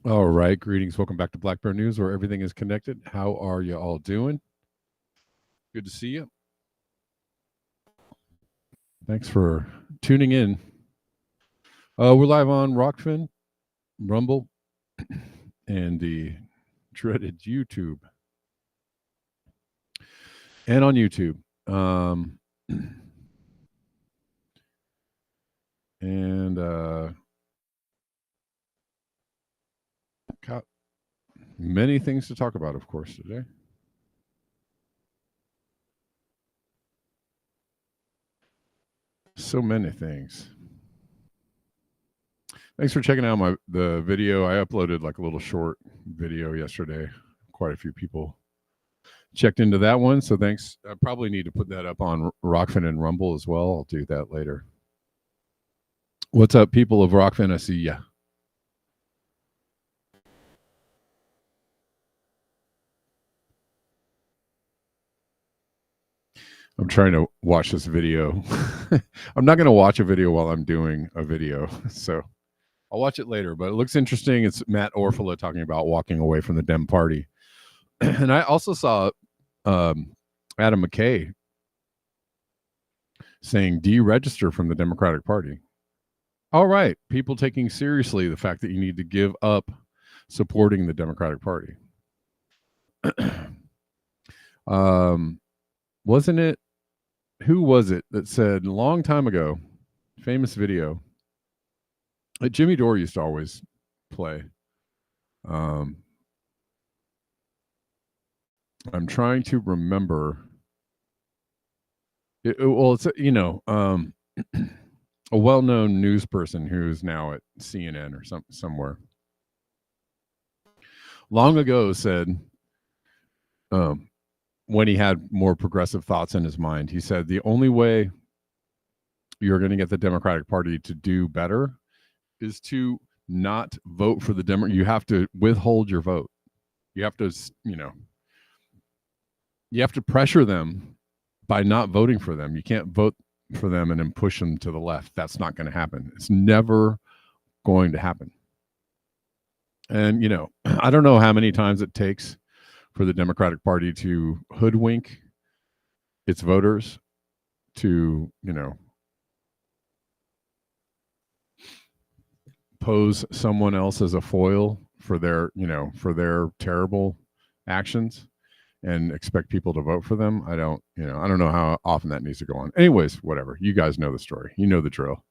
All right. Greetings. Welcome back to Black Bear News, where everything is connected. How are you all doing? Good to see you. Thanks for tuning in. We're live on Rockfin, Rumble, and the dreaded YouTube. And on YouTube. Got many things to talk about, of course, today. So many things. Thanks for checking out the video. I uploaded like a little short video yesterday. Quite a few people checked into that one, so thanks. I probably need to put that up on Rockfin and Rumble as well. I'll do that later. What's up, people of Rockfin? I see ya. I'm trying to watch this video. I'm not going to watch a video while I'm doing a video, so I'll watch it later. But it looks interesting. It's Matt Orfalea talking about walking away from the Dem Party. And I also saw Adam McKay saying deregister from the Democratic Party. All right, people taking seriously the fact that you need to give up supporting the Democratic Party. Wasn't it? Who was it that said a long time ago, famous video, that Jimmy Dore used to always play? I'm trying to remember. It's a well-known news person who's now at CNN or somewhere. Long ago said, when he had more progressive thoughts in his mind, he said the only way you're going to get the Democratic Party to do better is to not vote for the Democrat. You have to withhold your vote. You have to, you have to pressure them by not voting for them. You can't vote for them and then push them to the left. That's not going to happen. It's never going to happen. And, I don't know how many times it takes for the Democratic Party to hoodwink its voters to, pose someone else as a foil for their terrible actions and expect people to vote for them. I don't know how often that needs to go on. Anyways, whatever. You guys know the story. You know the drill.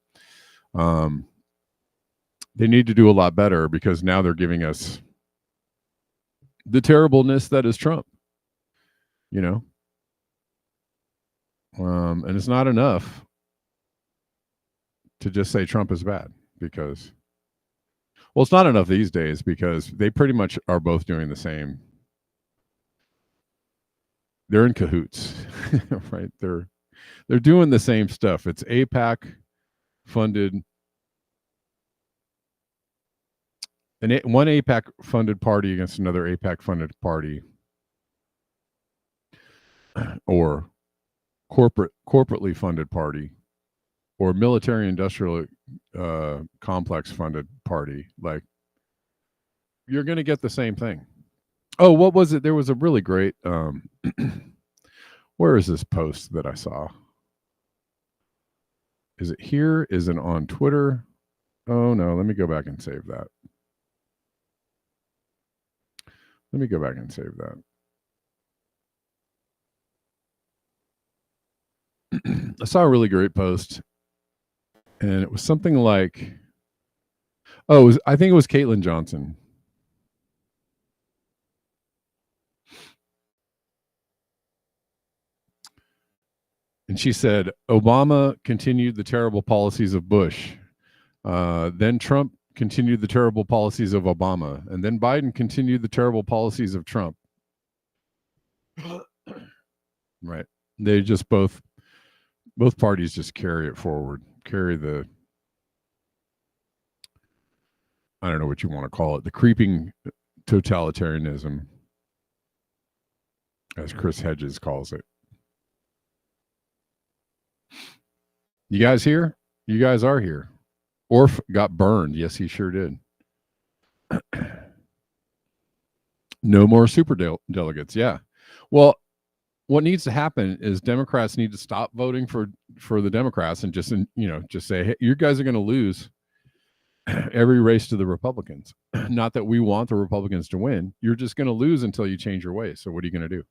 They need to do a lot better because now they're giving us the terribleness that is Trump, and it's not enough to just say Trump is bad because, well, it's not enough these days because they pretty much are both doing the same. They're in cahoots, right? They're doing the same stuff. It's AIPAC funded. One AIPAC funded party against another AIPAC funded party, or corporately funded party, or military industrial complex funded party. Like, you're going to get the same thing. Oh, what was it? There was a really great where is this post that I saw? Is it here? Is it on Twitter? Oh no, let me go back and save that. Let me go back and save that. I saw a really great post, and it was something like, I think it was Caitlin Johnson. And she said, Obama continued the terrible policies of Bush. Then Trump continued the terrible policies of Obama. And then Biden continued the terrible policies of Trump. Right. They just both parties just carry it forward, carry the, I don't know what you want to call it, the creeping totalitarianism, as Chris Hedges calls it. You guys here? You guys are here. Orf got burned. Yes, he sure did. No more super delegates. Yeah. Well, what needs to happen is Democrats need to stop voting for the Democrats and just just say, hey, you guys are going to lose every race to the Republicans. Not that we want the Republicans to win. You're just going to lose until you change your ways. So what are you going to do?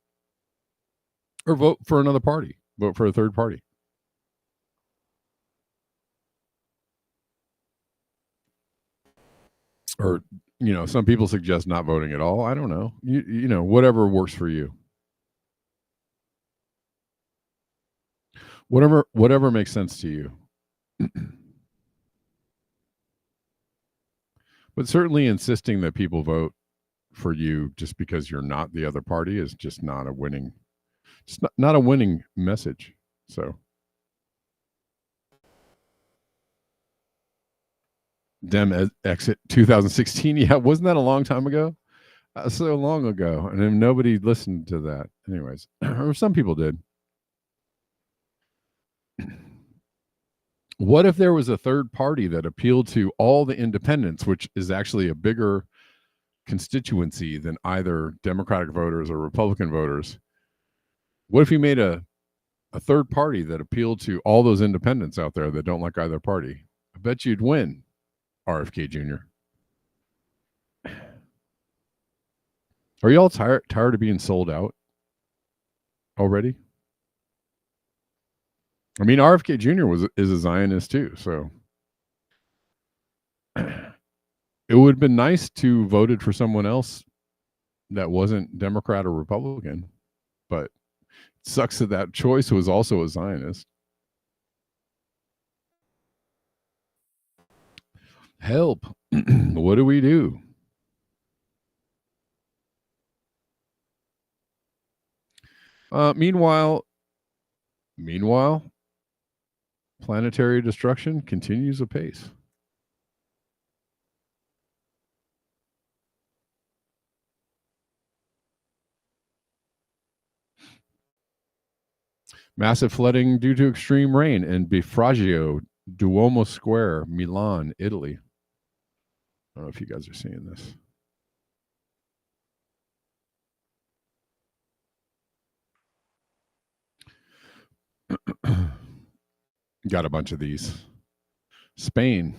Or vote for another party. Vote for a third party. Or some people suggest not voting at all. I don't know. Whatever works for you. Whatever makes sense to you. But certainly insisting that people vote for you just because you're not the other party is just not a winning message. So Dem exit 2016. Yeah, wasn't that a long time ago? So long ago, and then nobody listened to that. Anyways, or some people did. What if there was a third party that appealed to all the independents, which is actually a bigger constituency than either Democratic voters or Republican voters? What if you made a third party that appealed to all those independents out there that don't like either party? I bet you'd win, RFK Jr. Are y'all tired of being sold out already? I mean, RFK Jr. is a Zionist too, so it would have been nice to voted for someone else that wasn't Democrat or Republican, but it sucks that choice was also a Zionist. Help. What do we do? Meanwhile, planetary destruction continues apace. Massive flooding due to extreme rain in Bifragio, Duomo Square, Milan, Italy. I don't know if you guys are seeing this. Got a bunch of these. Spain.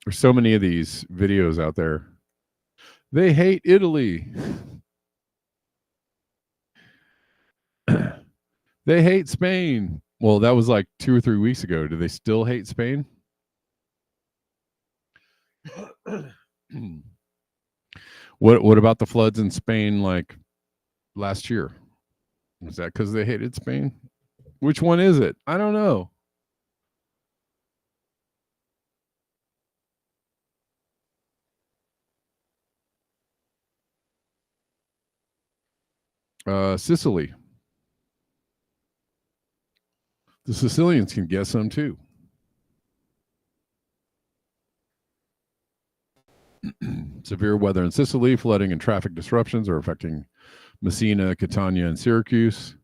There's so many of these videos out there. They hate Italy. They hate Spain. Well, that was like 2 or 3 weeks ago. Do they still hate Spain? What about the floods in Spain like last year? Was that because they hated Spain? Which one is it? I don't know. Sicily. The Sicilians can get some too. Severe weather in Sicily, flooding and traffic disruptions are affecting Messina, Catania, and Syracuse.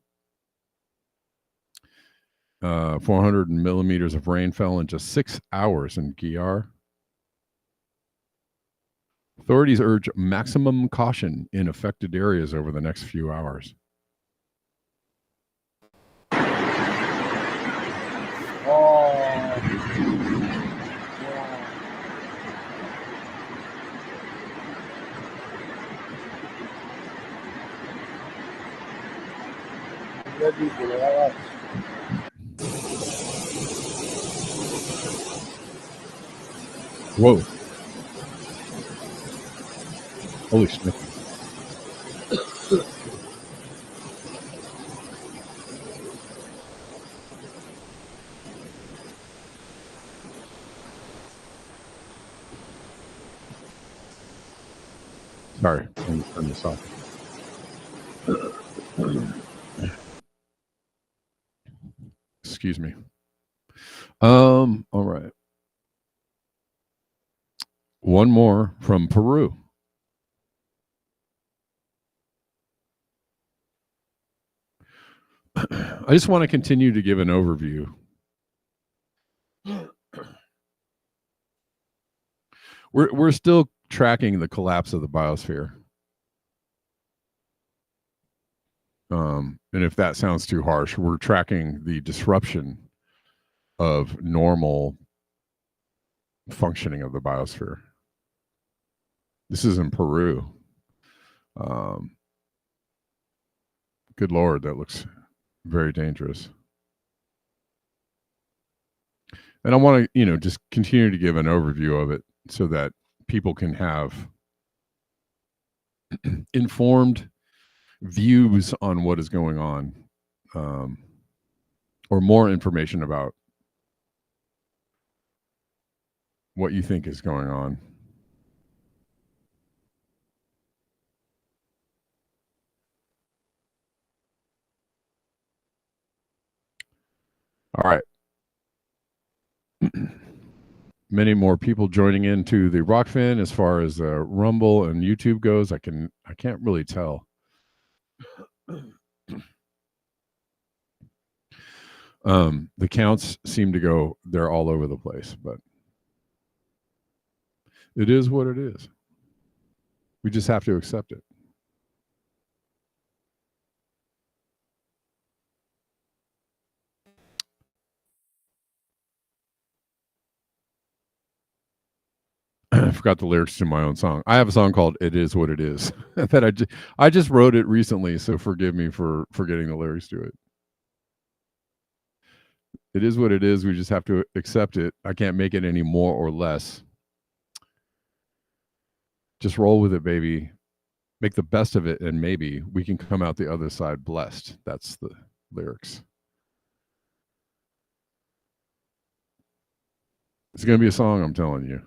400 millimeters of rain fell in just 6 hours in Gyar. Authorities urge maximum caution in affected areas over the next few hours. Whoa. Holy shit. Sorry, let me turn this off. Excuse me. All right. One more from Peru. I just want to continue to give an overview. We're still tracking the collapse of the biosphere. And if that sounds too harsh, we're tracking the disruption of normal functioning of the biosphere. This is in Peru. Good Lord, that looks very dangerous. And I want to, just continue to give an overview of it so that people can have informed views on what is going on, or more information about what you think is going on. All right. Many more people joining into the Rockfin as far as Rumble and YouTube goes. I can't really tell. The counts seem to go, they're all over the place, but it is what it is. We just have to accept it. I forgot the lyrics to my own song. I have a song called "It Is What It Is" that I just wrote it recently, so forgive me for forgetting the lyrics to it. It is what it is. We just have to accept it. I can't make it any more or less. Just roll with it, baby. Make the best of it, and maybe we can come out the other side blessed. That's the lyrics. It's going to be a song, I'm telling you,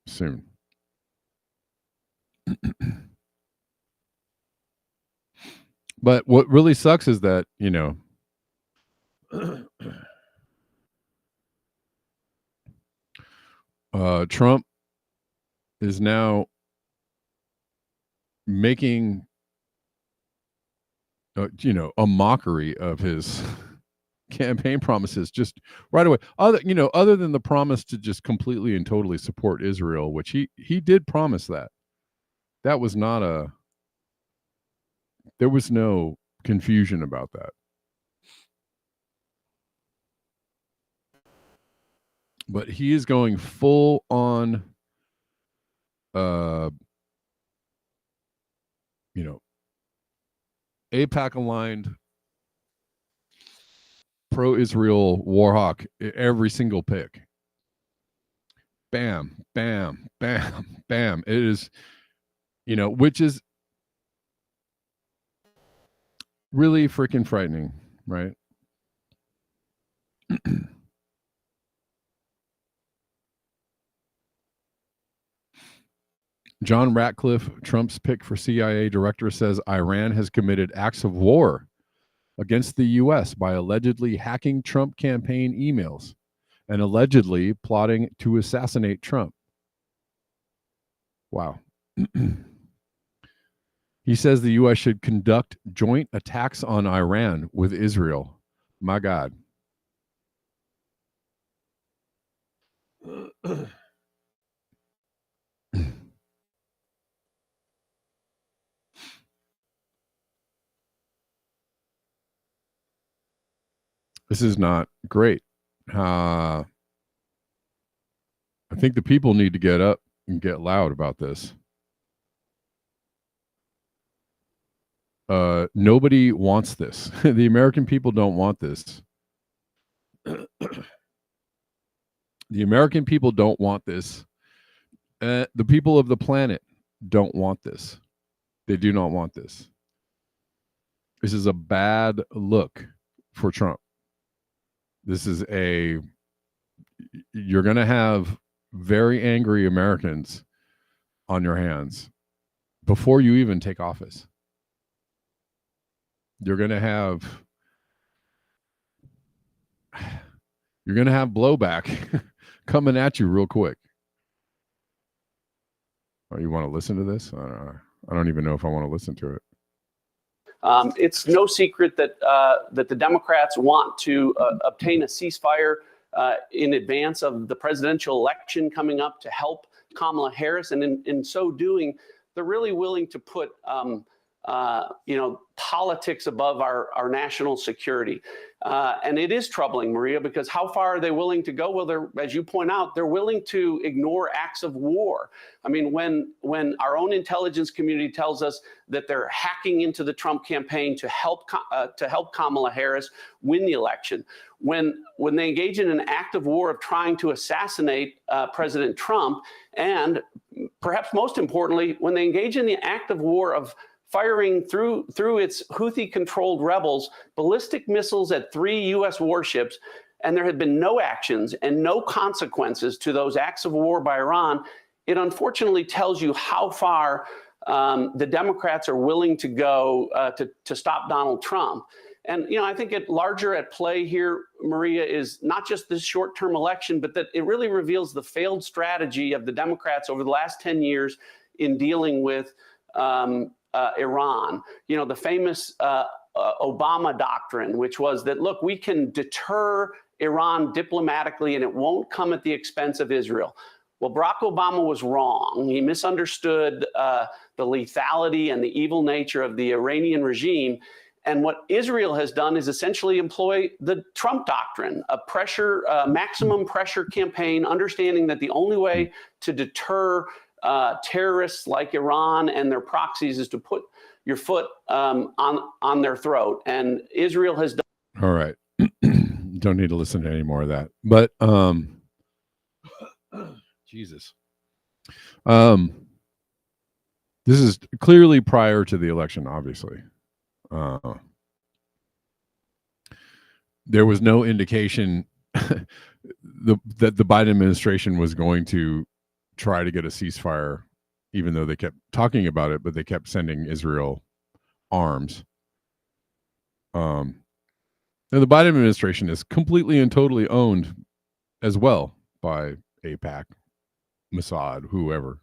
soon. But what really sucks is that, Trump is now making, a mockery of his campaign promises just right away. Other than the promise to just completely and totally support Israel, which he did promise that. That was not there was no confusion about that. But he is going full on, AIPAC aligned, pro-Israel Warhawk, every single pick. Bam, bam, bam, bam. It is, which is really freaking frightening, right? John Ratcliffe, Trump's pick for CIA director, says Iran has committed acts of war against the U.S. by allegedly hacking Trump campaign emails and allegedly plotting to assassinate Trump. Wow. He says the U.S. should conduct joint attacks on Iran with Israel. My God. This is not great. I think the people need to get up and get loud about this. Nobody wants this. The American people don't want this. The American people don't want this. The people of the planet don't want this. They do not want this. This is a bad look for Trump. You're going to have very angry Americans on your hands before you even take office. You're going to have blowback coming at you real quick. Oh, you want to listen to this? I don't even know if I want to listen to it. It's no secret that the Democrats want to obtain a ceasefire in advance of the presidential election coming up to help Kamala Harris. And in so doing, they're really willing to put politics above our national security. And it is troubling, Maria, because how far are they willing to go? Well, as you point out, they're willing to ignore acts of war. I mean, when our own intelligence community tells us that they're hacking into the Trump campaign to help Kamala Harris win the election, when they engage in an act of war of trying to assassinate President Trump, and perhaps most importantly, when they engage in the act of war of firing through its Houthi-controlled rebels ballistic missiles at 3 U.S. warships, and there had been no actions and no consequences to those acts of war by Iran, it unfortunately tells you how far the Democrats are willing to go to stop Donald Trump. And I think larger at play here, Maria, is not just this short-term election, but that it really reveals the failed strategy of the Democrats over the last 10 years in dealing with Iran. The famous Obama doctrine, which was that, look, we can deter Iran diplomatically and it won't come at the expense of Israel. Well, Barack Obama was wrong. He misunderstood the lethality and the evil nature of the Iranian regime. And what Israel has done is essentially employ the Trump doctrine, a maximum pressure campaign, understanding that the only way to deter terrorists like Iran and their proxies is to put your foot on their throat. And Israel has done. All right. Don't need to listen to any more of that. But Jesus. This is clearly prior to the election, obviously. There was no indication that the Biden administration was going to try to get a ceasefire, even though they kept talking about it, but they kept sending Israel arms. And the Biden administration is completely and totally owned as well by AIPAC, Mossad, whoever.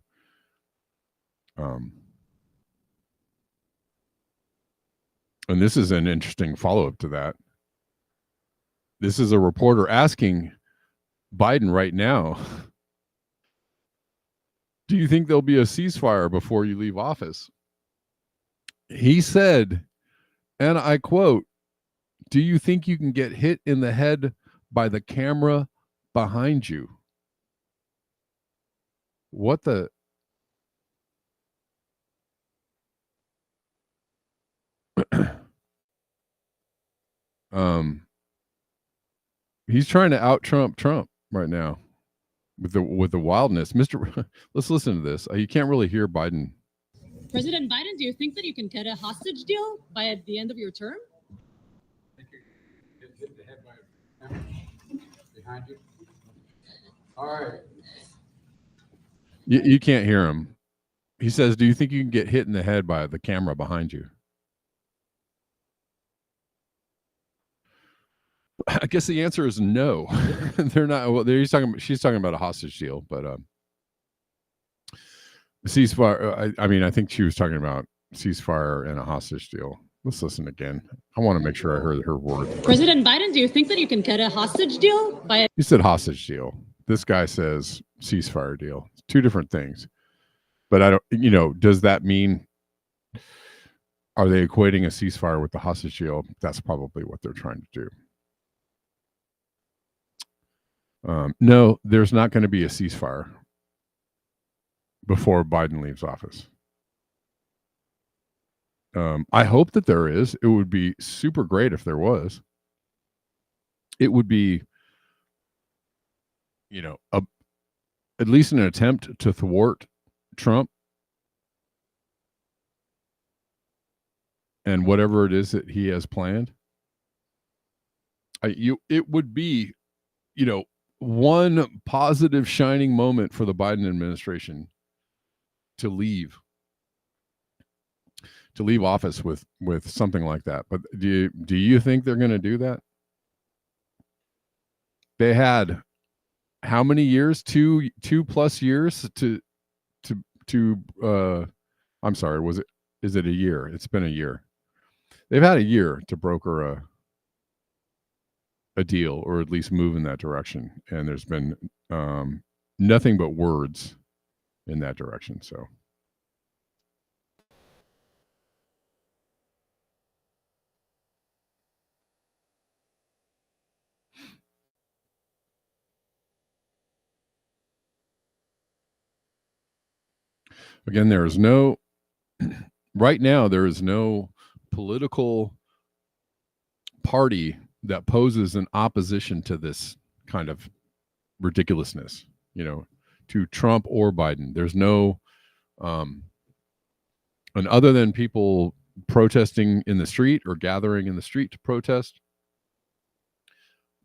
And this is an interesting follow-up to that. This is a reporter asking Biden right now, do you think there'll be a ceasefire before you leave office? He said, and I quote, do you think you can get hit in the head by the camera behind you? What the? He's trying to out Trump right now with the wildness. Let's listen to this. You can't really hear Biden. President Biden, do you think that you can get a hostage deal by the end of your term? Hit the head by behind you. All right. You can't hear him. He says, do you think you can get hit in the head by the camera behind you? I guess the answer is no. They're not. Well, she's talking about a hostage deal, but ceasefire. I mean, I think she was talking about ceasefire and a hostage deal. Let's listen again. I want to make sure I heard her word. President Biden, do you think that you can get a hostage deal by? He said hostage deal. This guy says ceasefire deal. It's two different things. But I don't. Does that mean? Are they equating a ceasefire with the hostage deal? That's probably what they're trying to do. No, there's not going to be a ceasefire before Biden leaves office. I hope that there is. It would be super great if there was. It would be, at least an attempt to thwart Trump and whatever it is that he has planned. It would be, one positive shining moment for the Biden administration to leave office with something like that. But do you think they're going to do that? They had how many years? Two plus years to I'm sorry, is it a year? It's been a year. They've had a year to broker a deal, or at least move in that direction, and there's been nothing but words in that direction. So Again, right now, there is no political party that poses an opposition to this kind of ridiculousness, to Trump or Biden. There's no, and other than people protesting in the street or gathering in the street to protest,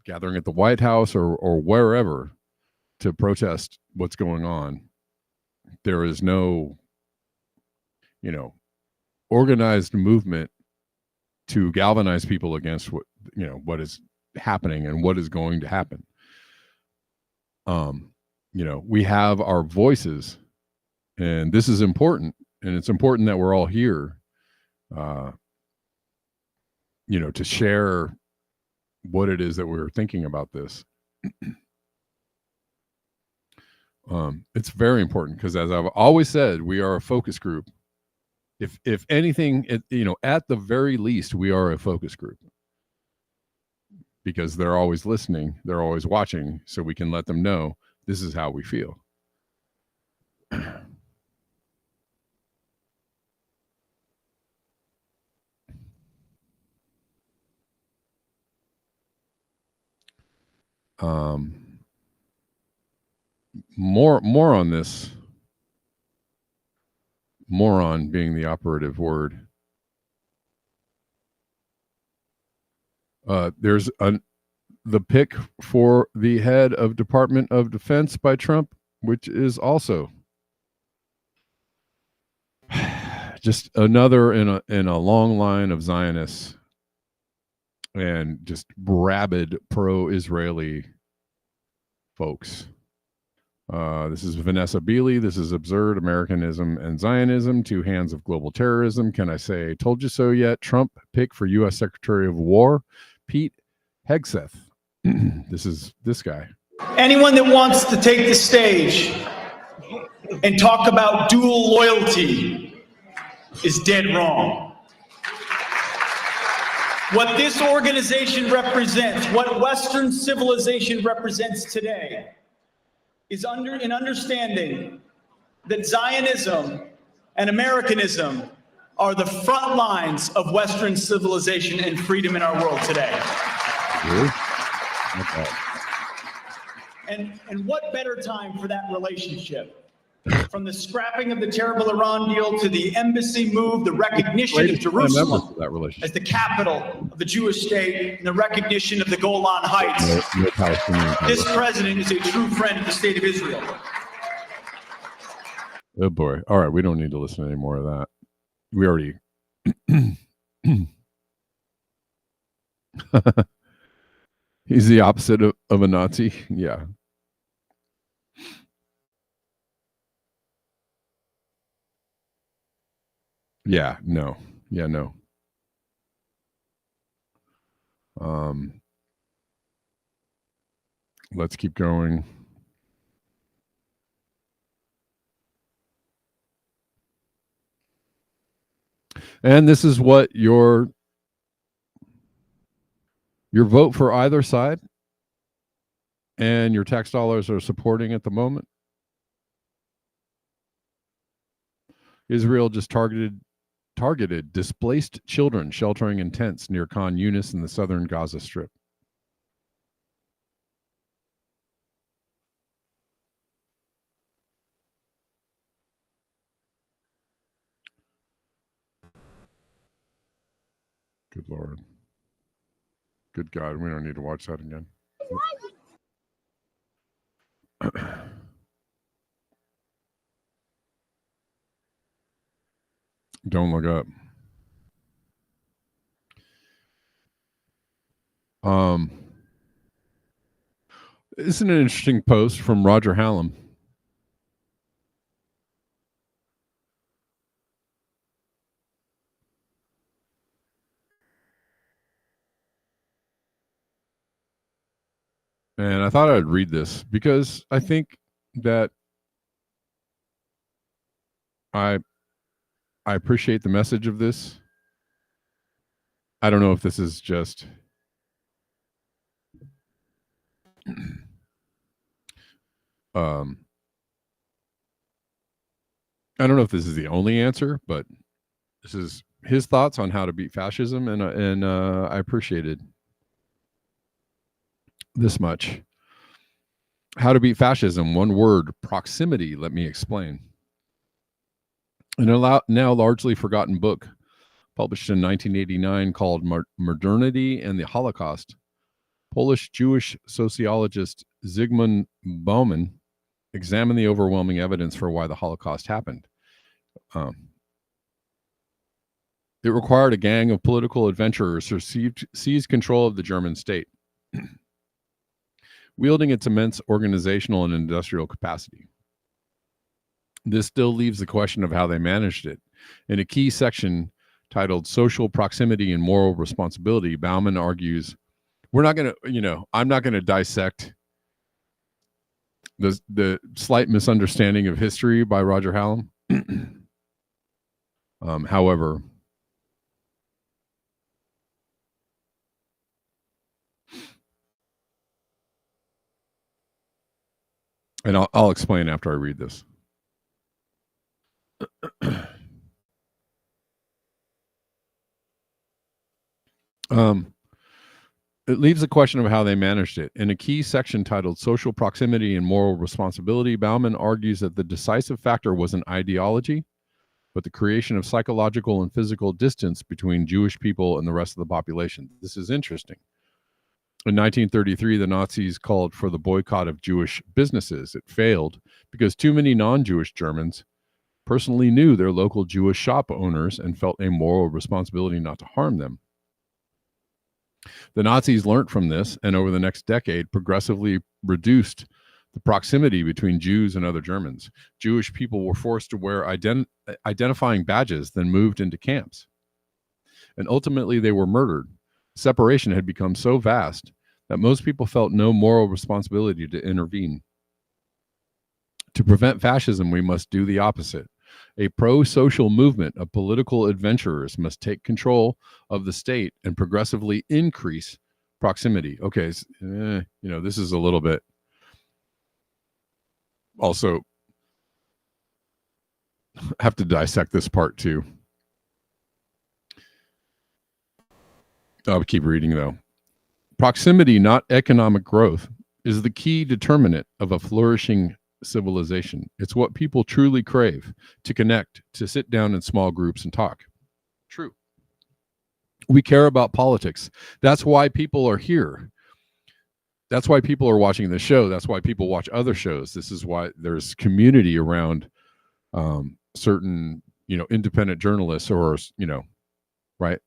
gathering at the White House or wherever to protest what's going on, there is no, organized movement to galvanize people against what is happening and what is going to happen. We have our voices, and this is important, and it's important that we're all here, to share what it is that we're thinking about this. It's very important because, as I've always said, we are a focus group. If anything, at the very least, we are a focus group, because they're always listening, they're always watching, so we can let them know this is how we feel. More on this. Moron being the operative word. There's the pick for the head of Department of Defense by Trump, which is also just another in a long line of Zionists and just rabid pro-Israeli folks. This is Vanessa Beeley. This is Absurd Americanism and Zionism, two hands of global terrorism. Can I say told you so yet? Trump pick for U.S. Secretary of War, Pete Hegseth. This is this guy. Anyone that wants to take the stage and talk about dual loyalty is dead wrong. What this organization represents, what Western civilization represents today, is an understanding that Zionism and Americanism are the front lines of Western civilization and freedom in our world today. Really? Okay. And what better time for that relationship? From the scrapping of the terrible Iran deal to the embassy move, the recognition of Jerusalem as the capital of the Jewish state, and the recognition of the Golan Heights. This president is a true friend of the state of Israel. Oh boy. All right, we don't need to listen to any more of that. We already he's the opposite of a Nazi. Yeah. Yeah, no. Yeah, no. Let's keep going. And this is what your vote for either side and your tax dollars are supporting at the moment. Israel just targeted displaced children sheltering in tents near Khan Yunis in the southern Gaza Strip. Good Lord. Good God, we don't need to watch that again. Don't look up. This is an interesting post from Roger Hallam. And I thought I'd read this because I think that I appreciate the message of this. I don't know if this is just I don't know if this is the only answer, but this is his thoughts on how to beat fascism, and I appreciated this much. How to beat fascism, one word, proximity. Let me explain. In a now largely forgotten book published in 1989 called Modernity and the Holocaust, Polish Jewish sociologist Zygmunt Bauman examined the overwhelming evidence for why the Holocaust happened. It required a gang of political adventurers to seize control of the German state, wielding its immense organizational and industrial capacity. This still leaves the question of how they managed it. In a key section titled Social Proximity and Moral Responsibility, Bauman argues, I'm not going to dissect the slight misunderstanding of history by Roger Hallam. However, and I'll explain after I read this. It leaves the question of how they managed it. In a key section titled Social Proximity and Moral Responsibility, Bauman argues that the decisive factor wasn't ideology, but the creation of psychological and physical distance between Jewish people and the rest of the population. This is interesting. In 1933, the Nazis called for the boycott of Jewish businesses. It failed because too many non-Jewish Germans personally knew their local Jewish shop owners and felt a moral responsibility not to harm them. The Nazis learned from this, and over the next decade, progressively reduced the proximity between Jews and other Germans. Jewish people were forced to wear identifying badges, then moved into camps. And ultimately, they were murdered. Separation had become so vast that most people felt no moral responsibility to intervene. To prevent fascism, we must do the opposite. A pro-social movement of political adventurers must take control of the state and progressively increase proximity. Okay, this is a little bit also have to dissect this part too. I'll keep reading though. Proximity, not economic growth, is the key determinant of a flourishing civilization. It's what people truly crave, to connect, to sit down in small groups and talk. True. We care about politics. That's why people are here. That's why people are watching the show. That's why people watch other shows. This is why there's community around certain, independent journalists or, right?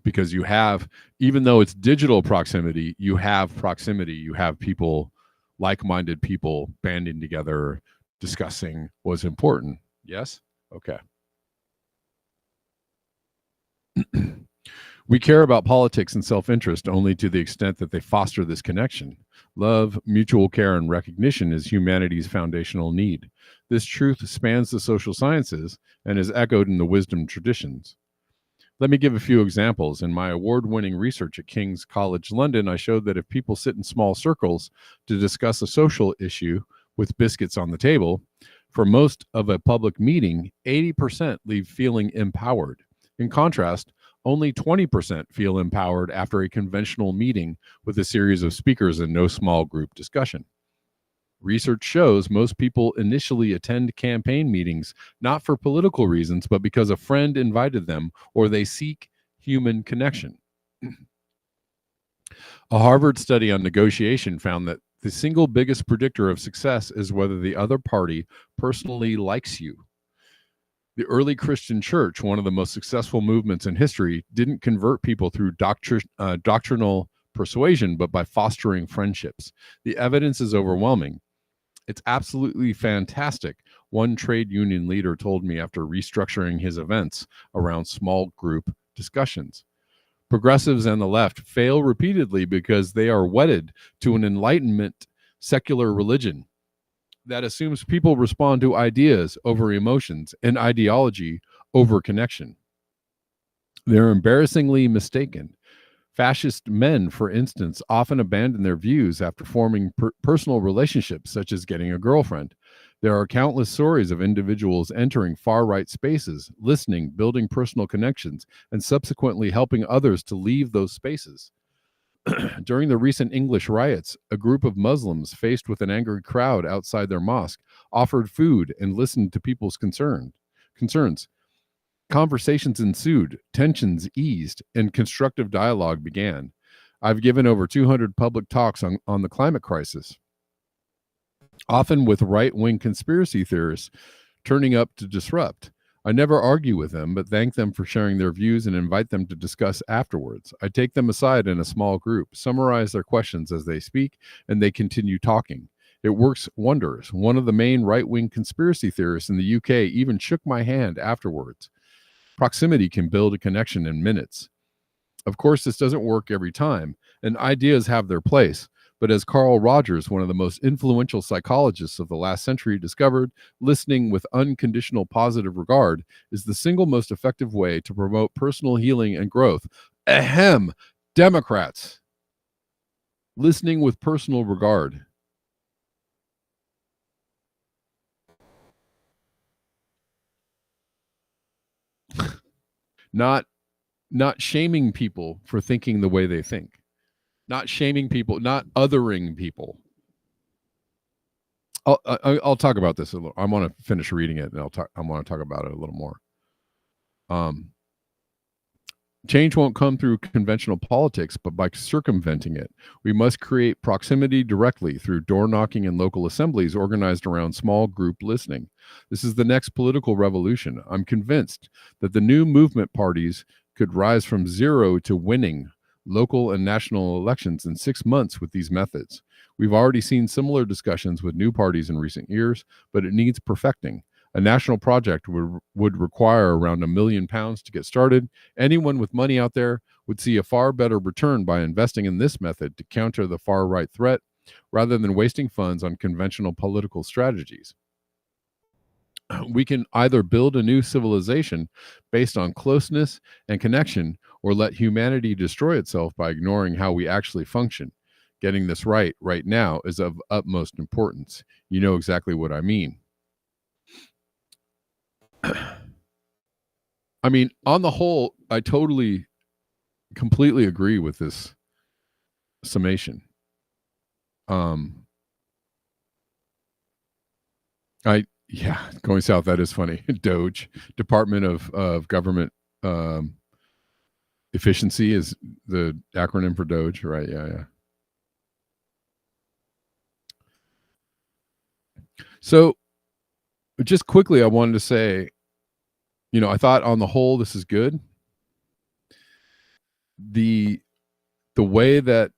Because you have, even though it's digital proximity, you have proximity. You have people, like-minded people banding together, discussing what's important. Yes? Okay. We care about politics and self-interest only to the extent that they foster this connection. Love, mutual care, and recognition is humanity's foundational need. This truth spans the social sciences and is echoed in the wisdom traditions. Let me give a few examples. In my award-winning research at King's College London, I showed that if people sit in small circles to discuss a social issue with biscuits on the table, for most of a public meeting, 80% leave feeling empowered. In contrast, only 20% feel empowered after a conventional meeting with a series of speakers and no small group discussion. Research shows most people initially attend campaign meetings not for political reasons, but because a friend invited them or they seek human connection. A Harvard study on negotiation found that the single biggest predictor of success is whether the other party personally likes you. The early Christian church, one of the most successful movements in history, didn't convert people through doctrinal persuasion, but by fostering friendships. The evidence is overwhelming. It's absolutely fantastic, one trade union leader told me after restructuring his events around small group discussions. Progressives and the left fail repeatedly because they are wedded to an Enlightenment secular religion that assumes people respond to ideas over emotions and ideology over connection. They're embarrassingly mistaken. Fascist men, for instance, often abandon their views after forming personal relationships, such as getting a girlfriend. There are countless stories of individuals entering far-right spaces, listening, building personal connections, and subsequently helping others to leave those spaces. During the recent English riots, a group of Muslims faced with an angry crowd outside their mosque offered food and listened to people's concerns. Conversations ensued, tensions eased, and constructive dialogue began. I've given over 200 public talks on the climate crisis, often with right-wing conspiracy theorists turning up to disrupt. I never argue with them, but thank them for sharing their views and invite them to discuss afterwards. I take them aside in a small group, summarize their questions as they speak, and they continue talking. It works wonders. One of the main right-wing conspiracy theorists in the UK even shook my hand afterwards. Proximity can build a connection in minutes. Of course, this doesn't work every time, and ideas have their place. But as Carl Rogers, one of the most influential psychologists of the last century, discovered, listening with unconditional positive regard is the single most effective way to promote personal healing and growth. Ahem, Democrats. Listening with personal regard. Not shaming people for thinking the way they think. Not shaming people, not othering people. I'll talk about this a little. I want to finish reading it, and I want to talk about it a little more. Change won't come through conventional politics, but by circumventing it. We must create proximity directly through door knocking and local assemblies organized around small group listening. This is the next political revolution. I'm convinced that the new movement parties could rise from zero to winning local and national elections in 6 months with these methods. We've already seen similar discussions with new parties in recent years, but it needs perfecting. A national project would require around £1 million to get started. Anyone with money out there would see a far better return by investing in this method to counter the far-right threat, rather than wasting funds on conventional political strategies. We can either build a new civilization based on closeness and connection, or let humanity destroy itself by ignoring how we actually function. Getting this right now is of utmost importance. You know exactly what I mean. I mean, on the whole, I completely agree with this summation. Going south, that is funny. DOGE, Department of Government Efficiency is the acronym for DOGE, right? Yeah. So just quickly, I wanted to say, I thought on the whole, this is good. The way that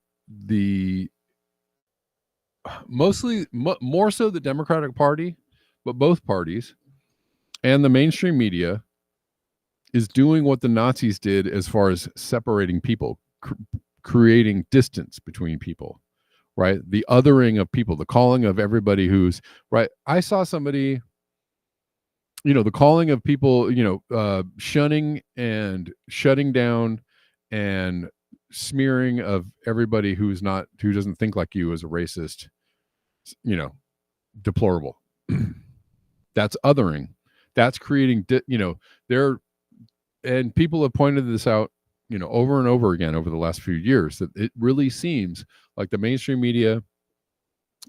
more so the Democratic Party, but both parties and the mainstream media is doing what the Nazis did as far as separating people, creating distance between people, right? The othering of people, the calling of everybody who's right. I saw somebody, the calling of people, shunning and shutting down and smearing of everybody who doesn't think like you as a racist, deplorable. That's othering. That's creating, and people have pointed this out, over and over again over the last few years, that it really seems like the mainstream media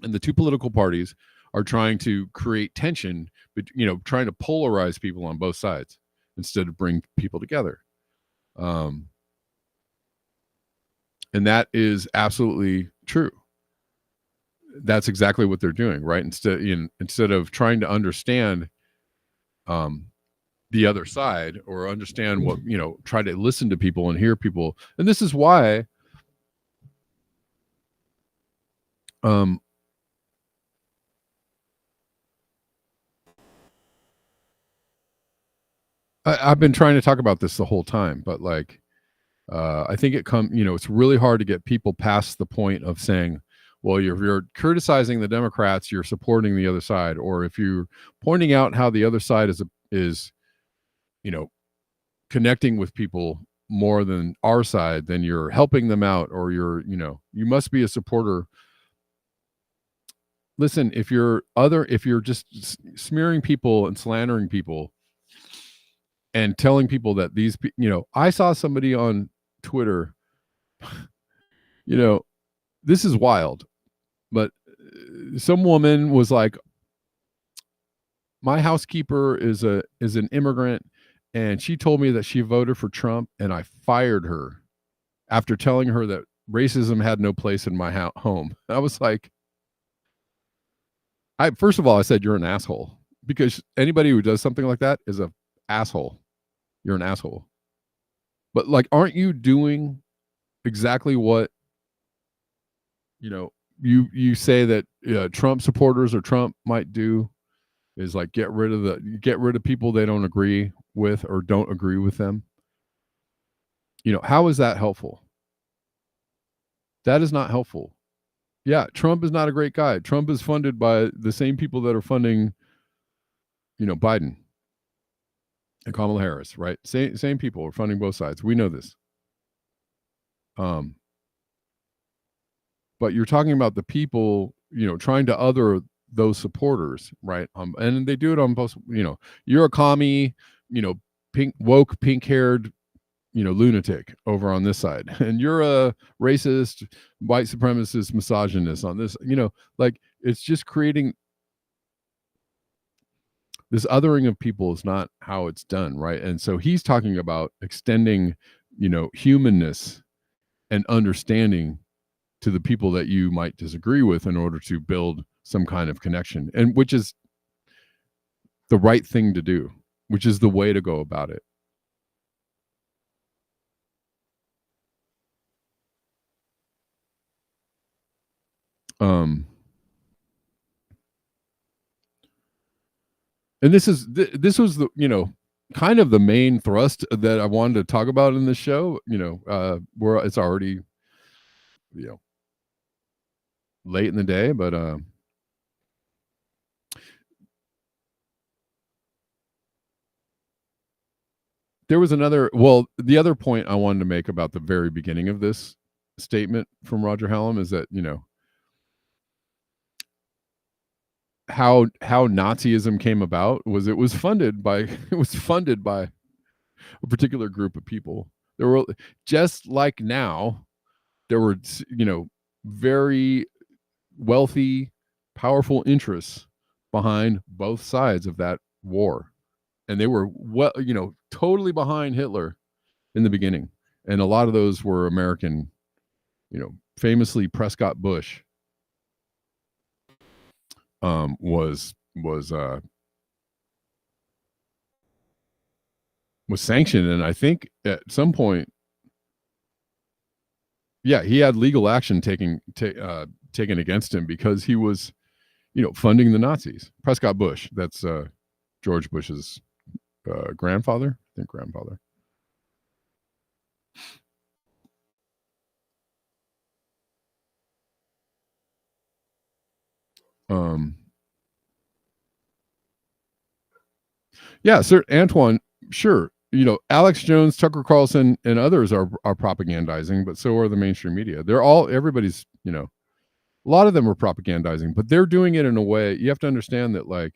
and the two political parties are trying to create tension, but, trying to polarize people on both sides instead of bring people together. And that is absolutely true. That's exactly what they're doing, right? Instead of trying to understand the other side, or understand what, try to listen to people and hear people. And this is why I've been trying to talk about this the whole time, but I think it's really hard to get people past the point of saying, well, if you're criticizing the Democrats, you're supporting the other side. Or if you're pointing out how the other side is connecting with people more than our side, then you're helping them out, or you must be a supporter listen, if you're just smearing people and slandering people and telling people that these, I saw somebody on Twitter, this is wild, but some woman was like, my housekeeper is an immigrant, and she told me that she voted for Trump, and I fired her after telling her that racism had no place in my home. I was like, first of all, I said, you're an asshole, because anybody who does something like that is an asshole. You're an asshole. But like, aren't you doing exactly what, you say that Trump supporters or Trump might do, is like get rid of people they don't agree with or don't agree with them? How is that helpful? That is not helpful. Yeah, Trump is not a great guy. Trump is funded by the same people that are funding, Biden and Kamala Harris, right? Same people are funding both sides. We know this. But you're talking about the people, trying to other those supporters, right? And they do it on both. You're a commie, woke, pink-haired, lunatic over on this side, and you're a racist, white supremacist, misogynist on this. Like, it's just creating this othering of people is not how it's done, right? And so he's talking about extending, humanness and understanding to the people that you might disagree with in order to build some kind of connection, and which is the right thing to do, which is the way to go about it. And this was the, kind of the main thrust that I wanted to talk about in the show, where it's already, late in the day, but there was the other point I wanted to make about the very beginning of this statement from Roger Hallam is that, how Nazism came about was it was funded by a particular group of people. There were, just like now, there were, very wealthy, powerful interests behind both sides of that war. And they were, totally behind Hitler in the beginning. And a lot of those were American, famously Prescott Bush was sanctioned. And I think at some point, he had legal action taken against him because he was, funding the Nazis. Prescott Bush, that's George Bush's grandfather, I think grandfather. Sir Antoine, sure. Alex Jones, Tucker Carlson, and others are propagandizing, but so are the mainstream media. Everybody's, a lot of them are propagandizing, but they're doing it in a way. You have to understand that, like,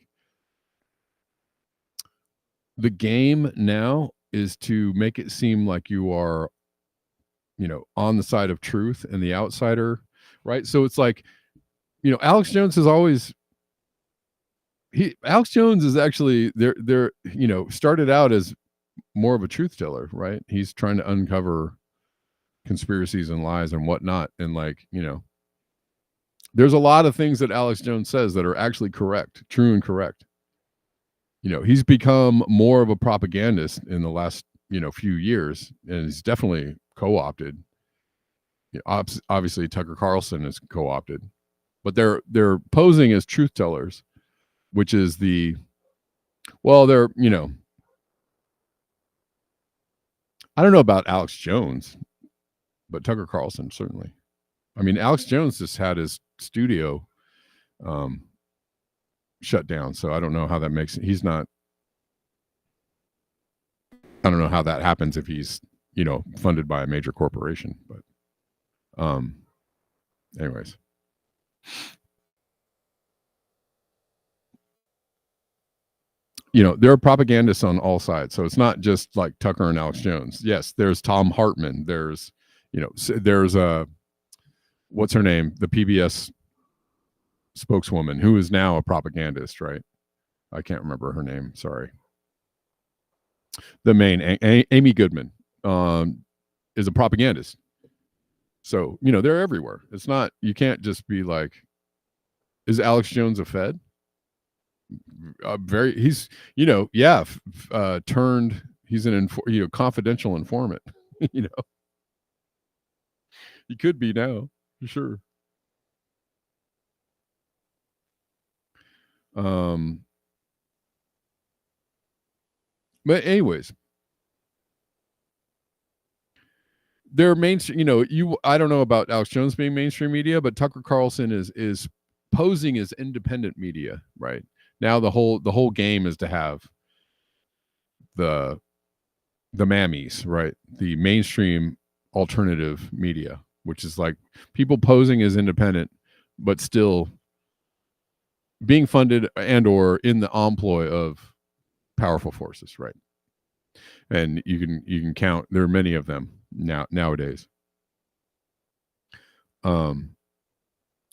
the game now is to make it seem like you are, on the side of truth and the outsider, right? So it's like, Alex Jones has always, Alex Jones is actually they're started out as more of a truth teller, right? He's trying to uncover conspiracies and lies and whatnot, and like, there's a lot of things that Alex Jones says that are actually correct, true and correct. He's become more of a propagandist in the last few years, and he's definitely co-opted. Obviously Tucker Carlson is co-opted, but they're posing as truth tellers, which is they're, I don't know about Alex Jones, but Tucker Carlson certainly. I mean, Alex Jones just had his studio shut down, so I don't know how that makes it. He's not. I don't know how that happens if he's funded by a major corporation, but anyways. there are propagandists on all sides. So it's not just like Tucker and Alex Jones. Yes, there's Tom Hartman. There's, there's what's her name? The PBS spokeswoman who is now a propagandist, right? I can't remember her name. Sorry. The main Amy Goodman is a propagandist. So, they're everywhere. It's not, you can't just be like, is Alex Jones a Fed? He's, turned, he's an, confidential informant, He could be now, for sure. But anyways, they're mainstream. I don't know about Alex Jones being mainstream media, but Tucker Carlson is posing as independent media, right? Now the whole game is to have the mammies, right? The mainstream alternative media, which is like people posing as independent, but still being funded and or in the employ of powerful forces, right? And you can count, there are many of them nowadays. What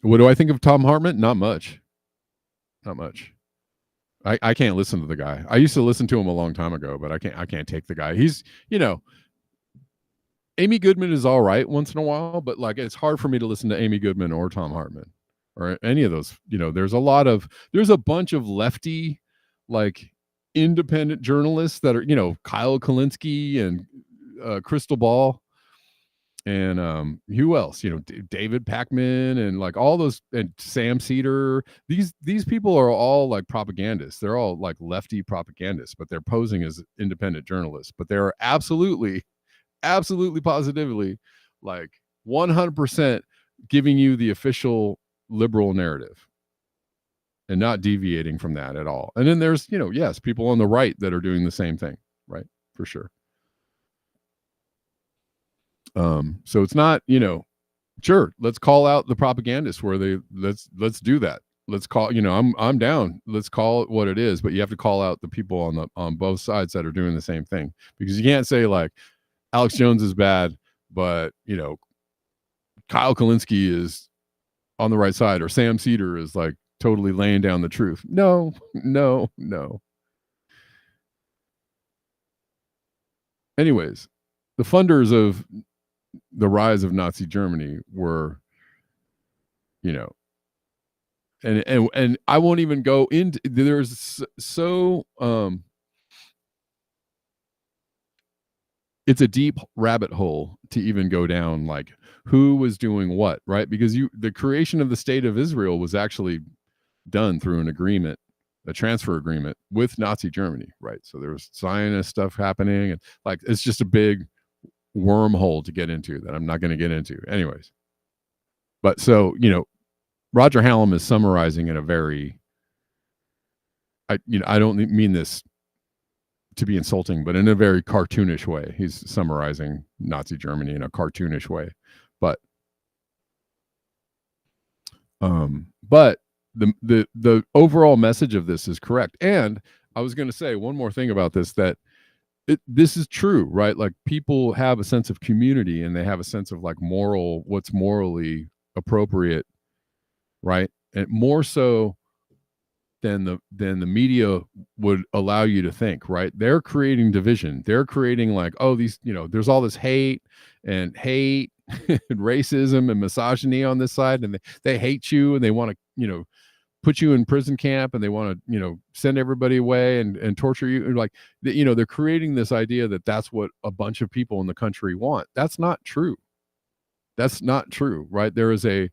do I think of Tom Hartman? Not much. I can't listen to the guy. I used to listen to him a long time ago, but I can't take the guy. He's, Amy Goodman is all right once in a while, but like it's hard for me to listen to Amy Goodman or Tom Hartman or any of those. There's a bunch of lefty, like independent journalists that are, Kyle Kulinski and Crystal Ball and who else? David Pakman and like all those, and Sam Cedar. These people are all like propagandists. They're all like lefty propagandists, but they're posing as independent journalists. But they're absolutely positively like 100% giving you the official liberal narrative and not deviating from that at all. And then there's, yes, people on the right that are doing the same thing, right? For sure. So it's not, sure, let's call out the propagandists where let's do that. Let's call, I'm down. Let's call it what it is, but you have to call out the people on both sides that are doing the same thing, because you can't say like Alex Jones is bad, but Kyle Kulinski is on the right side, or Sam Cedar is like totally laying down the truth. No. Anyways, the funders of the rise of Nazi Germany were, and I won't even go into, there's it's a deep rabbit hole to even go down, like who was doing what, right? Because the creation of the state of Israel was actually done through an agreement, a transfer agreement with Nazi Germany, right? So there was Zionist stuff happening, and like it's just a big wormhole to get into that I'm not going to get into anyways. But so, Roger Hallam is summarizing in a very, I don't mean this to be insulting, but in a very cartoonish way. He's summarizing Nazi Germany in a cartoonish way. But the overall message of this is correct. And I was going to say one more thing about this, that this is true, right? Like people have a sense of community and they have a sense of like what's morally appropriate, right? And more so than the media would allow you to think, right? They're creating division. They're creating like, oh, these, there's all this hate and racism and misogyny on this side, and they hate you and they want to, put you in prison camp, and they want to, send everybody away and torture you. And like, they're creating this idea that that's what a bunch of people in the country want. That's not true. That's not true, right? There's a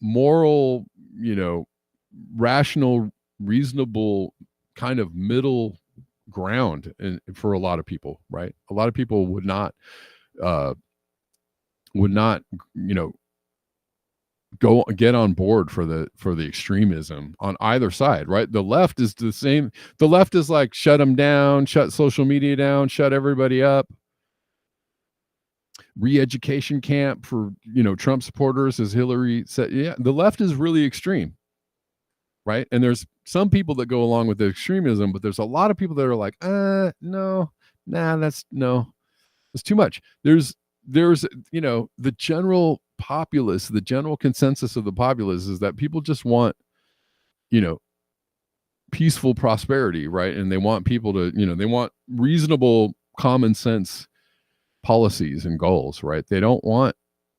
moral, rational, reasonable kind of middle ground for a lot of people, right? A lot of people would not, go get on board for the extremism on either side, right? The left is the same. The left is like, shut them down, shut social media down, shut everybody up. Re-education camp for, Trump supporters, as Hillary said. Yeah, the left is really extreme. right? And there's some people that go along with the extremism, but there's a lot of people that are like, no, nah, that's too much. There's the general populace, the general consensus of the populace is that people just want, peaceful prosperity, right? And they want people to, they want reasonable common sense policies and goals, right? They don't want,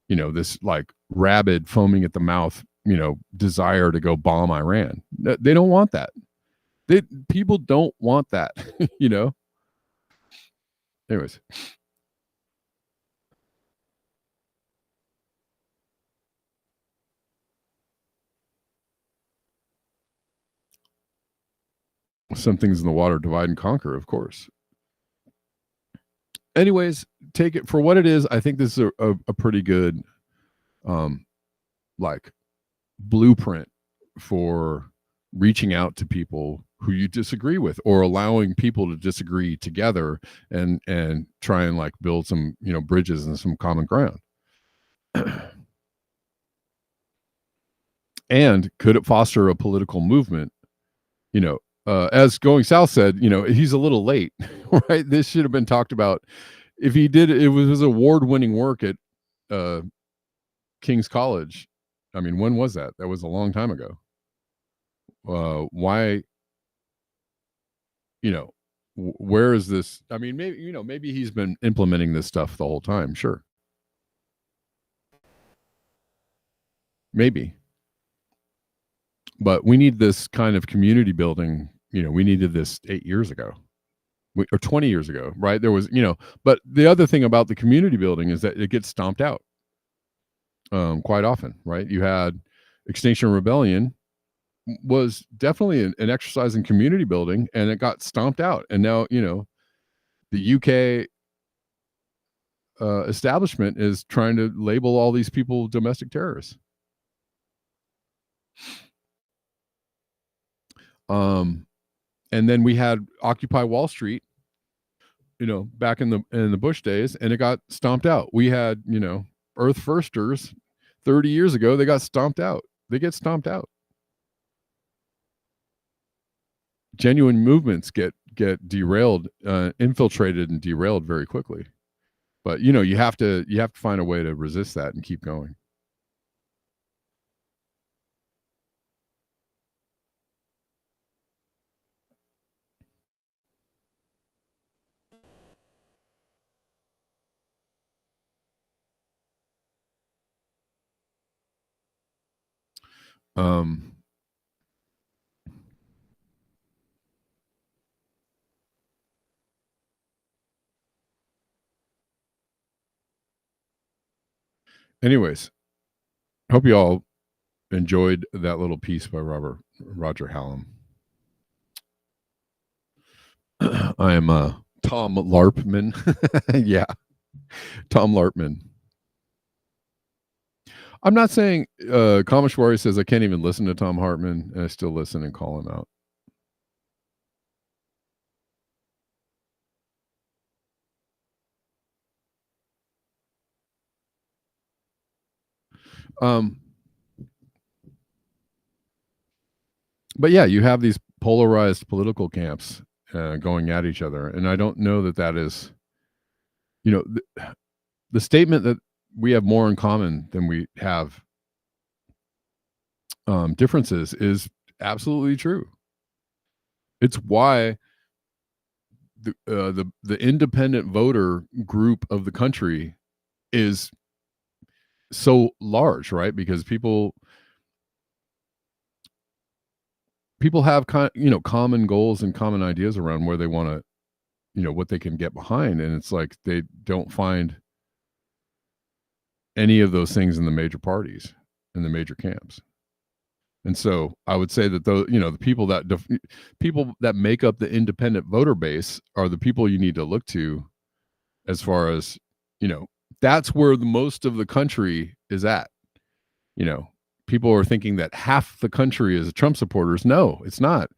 this like rabid, foaming at the mouth, desire to go bomb Iran. They don't want that. People don't want that, Anyways. Some things in the water divide and conquer, of course. Anyways, take it for what it is. I think this is a pretty good like blueprint for reaching out to people who you disagree with, or allowing people to disagree together and try and like build some bridges and some common ground. And could it foster a political movement? As Going South said, he's a little late, right? This should have been talked about. If he did, it was his award-winning work at King's College. I mean, when was that? That was a long time ago. Why? Where is this? I mean, maybe he's been implementing this stuff the whole time. Sure. Maybe. But we need this kind of community building. We needed this 8 years ago or 20 years ago, right? There was, but the other thing about the community building is that it gets stomped out quite often, right? You had Extinction Rebellion was definitely an exercise in community building, and it got stomped out. And now, the UK establishment is trying to label all these people domestic terrorists. And then we had Occupy Wall Street, back in the Bush days, and it got stomped out. We had, Earth Firsters 30 years ago. They got stomped out. They get stomped out. Genuine movements get derailed, infiltrated and derailed very quickly. But you have to find a way to resist that and keep going. Anyways, hope you all enjoyed that little piece by Roger Hallam. I am Tom Larpman. Yeah, Tom Larpman. I'm not saying Kameshwari says I can't even listen to Tom Hartman, and I still listen and call him out. But yeah, you have these polarized political camps going at each other, and I don't know that is, the statement that we have more in common than we have differences is absolutely true. It's why the independent voter group of the country is so large, right? Because people have common goals and common ideas around where they want to, what they can get behind, and it's like they don't find any of those things in the major parties, in the major camps. And so I would say that those, the people that make up the independent voter base are the people you need to look to, as far as, that's where the most of the country is at. People are thinking that half the country is Trump supporters. No, it's not.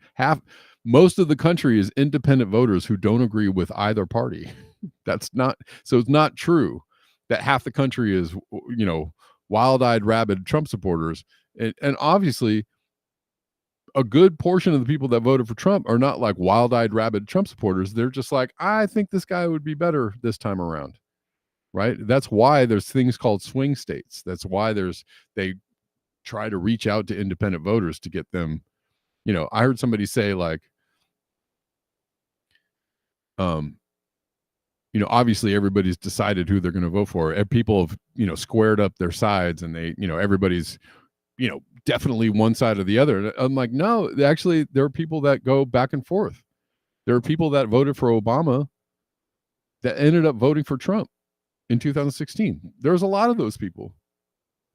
Most of the country is independent voters who don't agree with either party. It's not true that half the country is, wild-eyed, rabid Trump supporters. And obviously, a good portion of the people that voted for Trump are not like wild-eyed, rabid Trump supporters. They're just like, I think this guy would be better this time around, right? That's why there's things called swing states. That's why they try to reach out to independent voters to get them. I heard somebody say like, obviously everybody's decided who they're going to vote for. People have, squared up their sides, and they, everybody's, definitely one side or the other. I'm like, no, actually, there are people that go back and forth. There are people that voted for Obama that ended up voting for Trump in 2016. There's a lot of those people.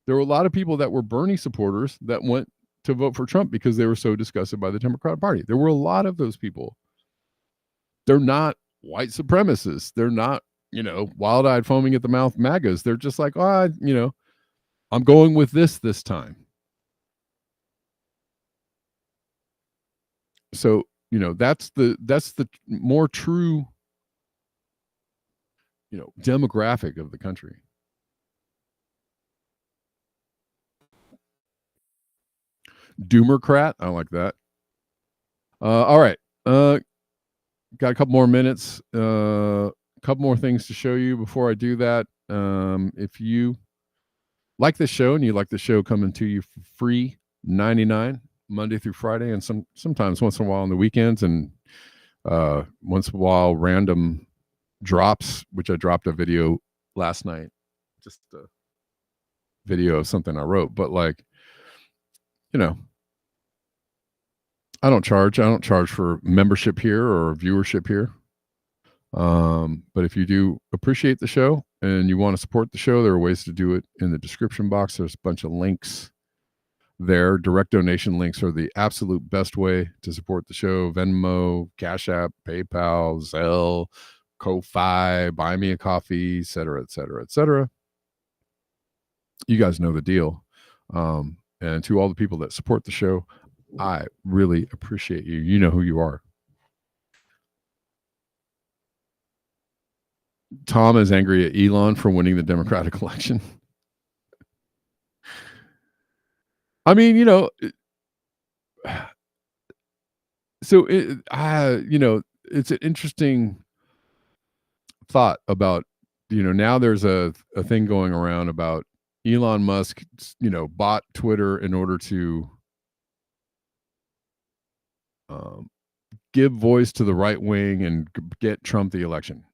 There were a lot of people that were Bernie supporters that went to vote for Trump because they were so disgusted by the Democratic Party. There were a lot of those people. They're not white supremacists. They're not, wild-eyed, foaming at the mouth MAGAs. They're just like, I'm going with this time. So, that's the more true, demographic of the country. Doomercrat, I like that. All right. Got a couple more minutes. A couple more things to show you before I do that. If you like this show and you like the show coming to you for free, $99 Monday through Friday, and sometimes once in a while on the weekends, and once in a while random drops, which I dropped a video last night, just a video of something I wrote. But like, I don't charge for membership here or viewership here. But if you do appreciate the show and you want to support the show, there are ways to do it in the description box. There's a bunch of links there. Direct donation links are the absolute best way to support the show. Venmo, Cash App, PayPal, Zelle, Ko-Fi, Buy Me a Coffee, et cetera, et cetera, et cetera. You guys know the deal. And to all the people that support the show, I really appreciate you. You know who you are. Tom is angry at Elon for winning the Democratic election. I mean, so it's an interesting thought about, now there's a thing going around about Elon Musk, bought Twitter in order to give voice to the right wing and get Trump the election.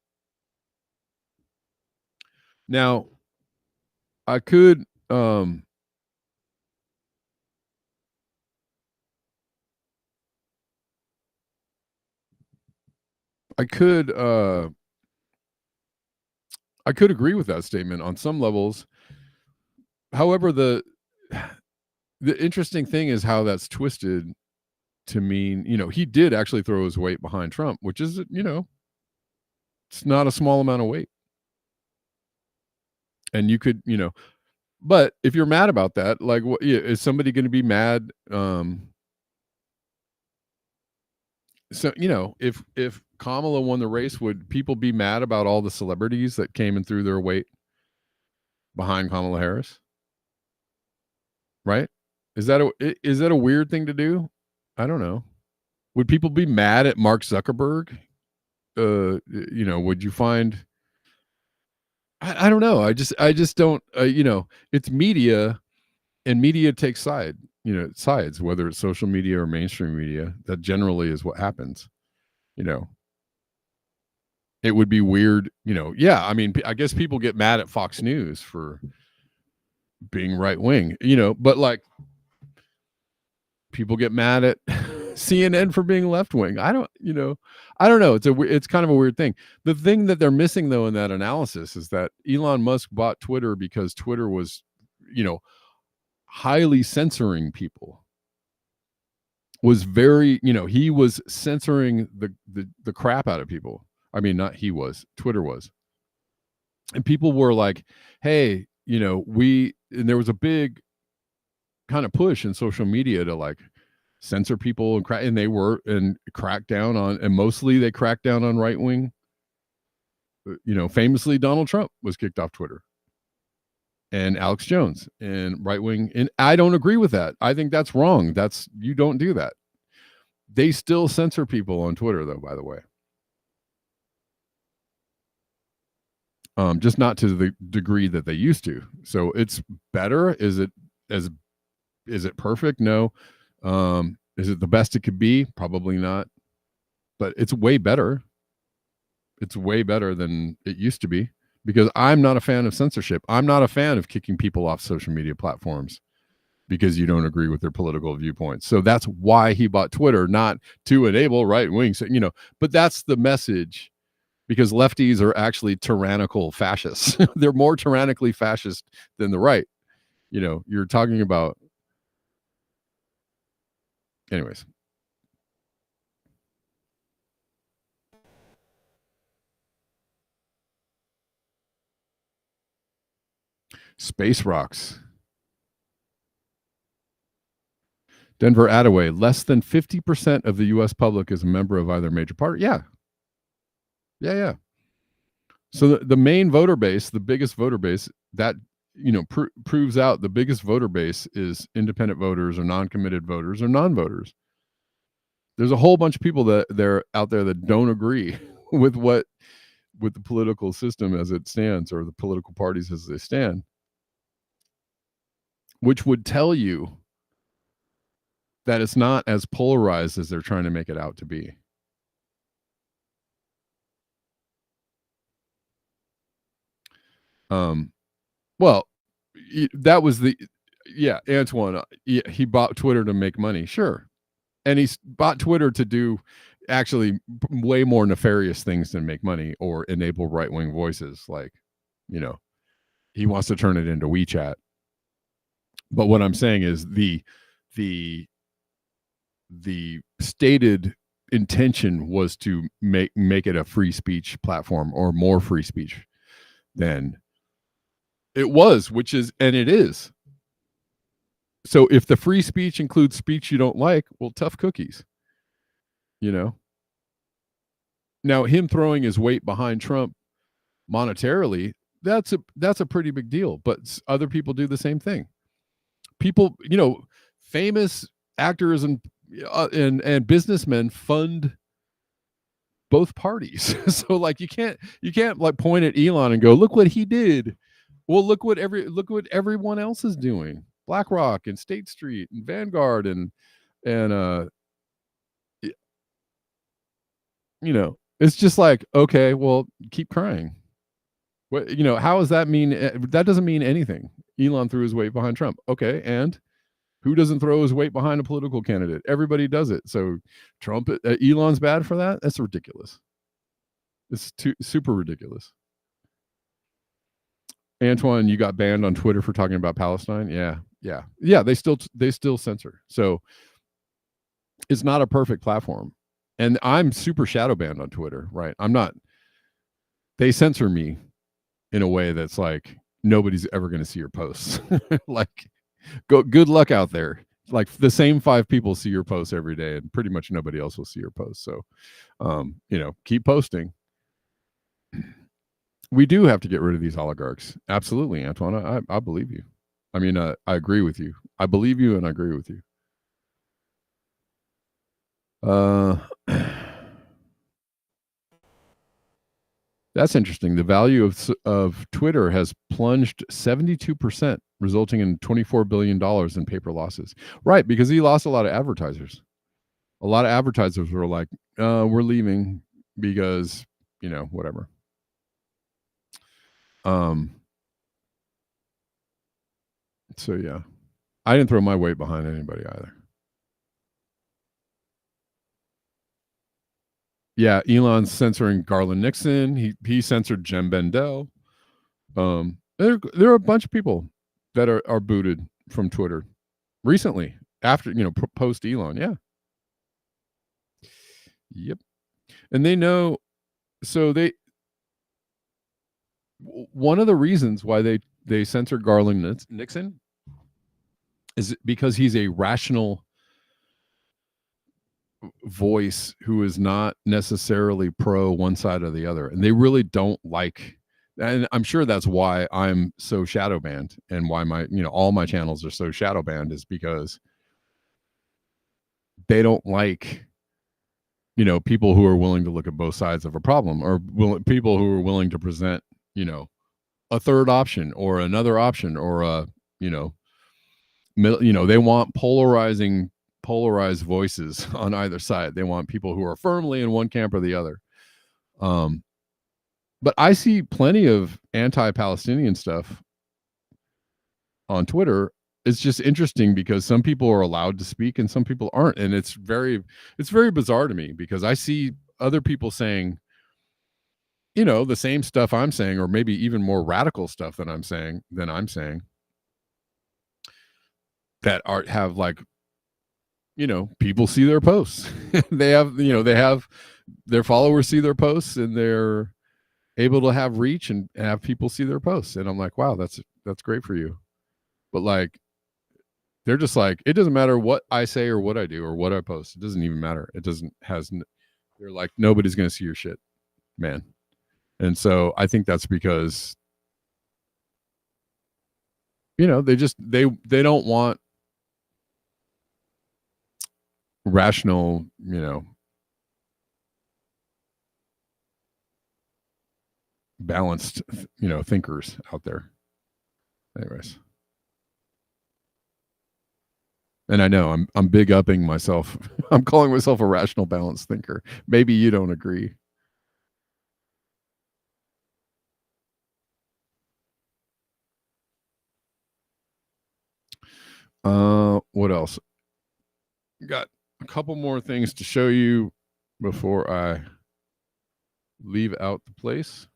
Now, I could agree with that statement on some levels. However, the interesting thing is how that's twisted to mean, he did actually throw his weight behind Trump, which is, it's not a small amount of weight. And you could, but if you're mad about that, like, is somebody going to be mad? So, if Kamala won the race, would people be mad about all the celebrities that came and threw their weight behind Kamala Harris? Right? Is that a weird thing to do? I don't know. Would people be mad at Mark Zuckerberg? Would you find? I don't know. I just don't. It's media, and media takes sides, whether it's social media or mainstream media. That generally is what happens. It would be weird. Yeah. I mean, I guess people get mad at Fox News for being right wing. But like, people get mad at CNN for being left wing. I don't know. It's kind of a weird thing. The thing that they're missing though in that analysis is that Elon Musk bought Twitter because Twitter was, highly censoring people. Was very, he was censoring the crap out of people. I mean, not he was, Twitter was. And people were like, hey, and there was a big kind of push in social media to like censor people and crack down on, and mostly they cracked down on right wing. Famously Donald Trump was kicked off Twitter. and Alex Jones and right wing. And I don't agree with that. I think that's wrong. You don't do that. They still censor people on Twitter, though, by the way. Just not to the degree that they used to. So it's better. Is it perfect? No. Is it the best it could be? Probably not. But it's way better. It's way better than it used to be, because I'm not a fan of censorship. I'm not a fan of kicking people off social media platforms because you don't agree with their political viewpoints. So that's why he bought Twitter, not to enable right wing, but that's the message, because lefties are actually tyrannical fascists. They're more tyrannically fascist than the right. You're talking about, anyways. Space rocks. Denver Attaway, less than 50% of the U.S. public is a member of either major party. Yeah. So the main voter base, the biggest voter base, that proves out the biggest voter base is independent voters or non-committed voters or non-voters. There's a whole bunch of people that they're out there that don't agree with the political system as it stands, or the political parties as they stand, which would tell you that it's not as polarized as they're trying to make it out to be. Well, that was Antoine, he bought Twitter to make money. Sure. And he bought Twitter to do actually way more nefarious things than make money or enable right-wing voices. Like, he wants to turn it into WeChat. But what I'm saying is the stated intention was to make it a free speech platform, or more free speech than it was, and it is. So if the free speech includes speech you don't like, well, tough cookies. Now, him throwing his weight behind Trump monetarily, that's a pretty big deal. But other people do the same thing. People, famous actors and businessmen fund both parties. So like you can't like point at Elon and go, look what he did. Well, look what everyone else is doing. BlackRock and State Street and Vanguard and it's just like, okay, well, keep crying. What, how does that mean? That doesn't mean anything. Elon threw his weight behind Trump. Okay, and who doesn't throw his weight behind a political candidate? Everybody does it. So Trump, Elon's bad for that? That's ridiculous. It's super ridiculous. Antoine, you got banned on Twitter for talking about Palestine? Yeah. They still censor. So it's not a perfect platform. And I'm super shadow banned on Twitter, right? I'm not. They censor me in a way that's like nobody's ever going to see your posts. Like, good luck out there. Like the same 5 people see your posts every day, and pretty much nobody else will see your posts. So, keep posting. We do have to get rid of these oligarchs. Absolutely, Antoine. I believe you. I mean, I agree with you. I believe you, and I agree with you. That's interesting. The value of Twitter has plunged 72%, resulting in $24 billion in paper losses. Right, because he lost a lot of advertisers. A lot of advertisers were like, we're leaving because, whatever. So yeah, I didn't throw my weight behind anybody either. Yeah, Elon's censoring Garland Nixon. He censored Jem Bendell. There are a bunch of people that are booted from Twitter recently after post Elon. Yeah. Yep. And they know. So one of the reasons why they censored Garland Nixon is because he's a rational voice who is not necessarily pro one side or the other, and they really don't like And I'm sure that's why I'm so shadow banned, and why my, all my channels are so shadow banned, is because they don't like, people who are willing to look at both sides of a problem, or people who are willing to present, a third option or another option, or a, they want polarized voices on either side. They want people who are firmly in one camp or the other. But I see plenty of anti-Palestinian stuff on Twitter. It's just interesting because some people are allowed to speak and some people aren't. And it's very bizarre to me, because I see other people saying, the same stuff I'm saying, or maybe even more radical stuff than I'm saying, that have like, people see their posts. they have their followers see their posts, and they're able to have reach and have people see their posts. And I'm like, wow, that's great for you. But like, they're just like, it doesn't matter what I say or what I do or what I post. It doesn't even matter. They're like, nobody's going to see your shit, man. And so I think that's because, they don't want rational, balanced, thinkers out there. Anyways. And I know I'm big upping myself. I'm calling myself a rational, balanced thinker. Maybe you don't agree. What else? Got a couple more things to show you before I leave out the place.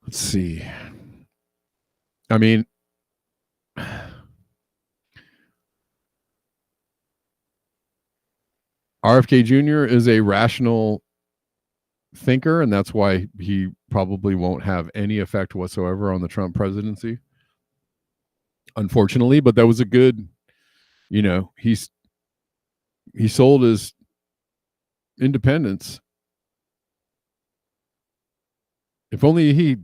Let's see. I mean, RFK Jr. is a rational thinker, and that's why he probably won't have any effect whatsoever on the Trump presidency, unfortunately. But that was a good, he sold his independence. If only he,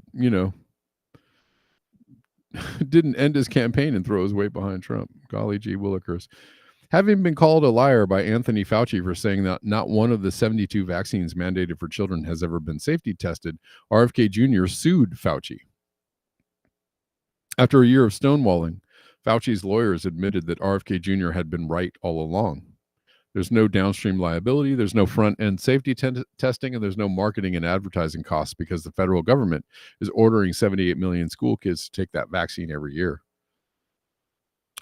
didn't end his campaign and throw his weight behind Trump. Golly gee willikers. Having been called a liar by Anthony Fauci for saying that not one of the 72 vaccines mandated for children has ever been safety tested, RFK Jr. sued Fauci. After a year of stonewalling, Fauci's lawyers admitted that RFK Jr. had been right all along. There's no downstream liability, there's no front-end safety testing, and there's no marketing and advertising costs because the federal government is ordering 78 million school kids to take that vaccine every year.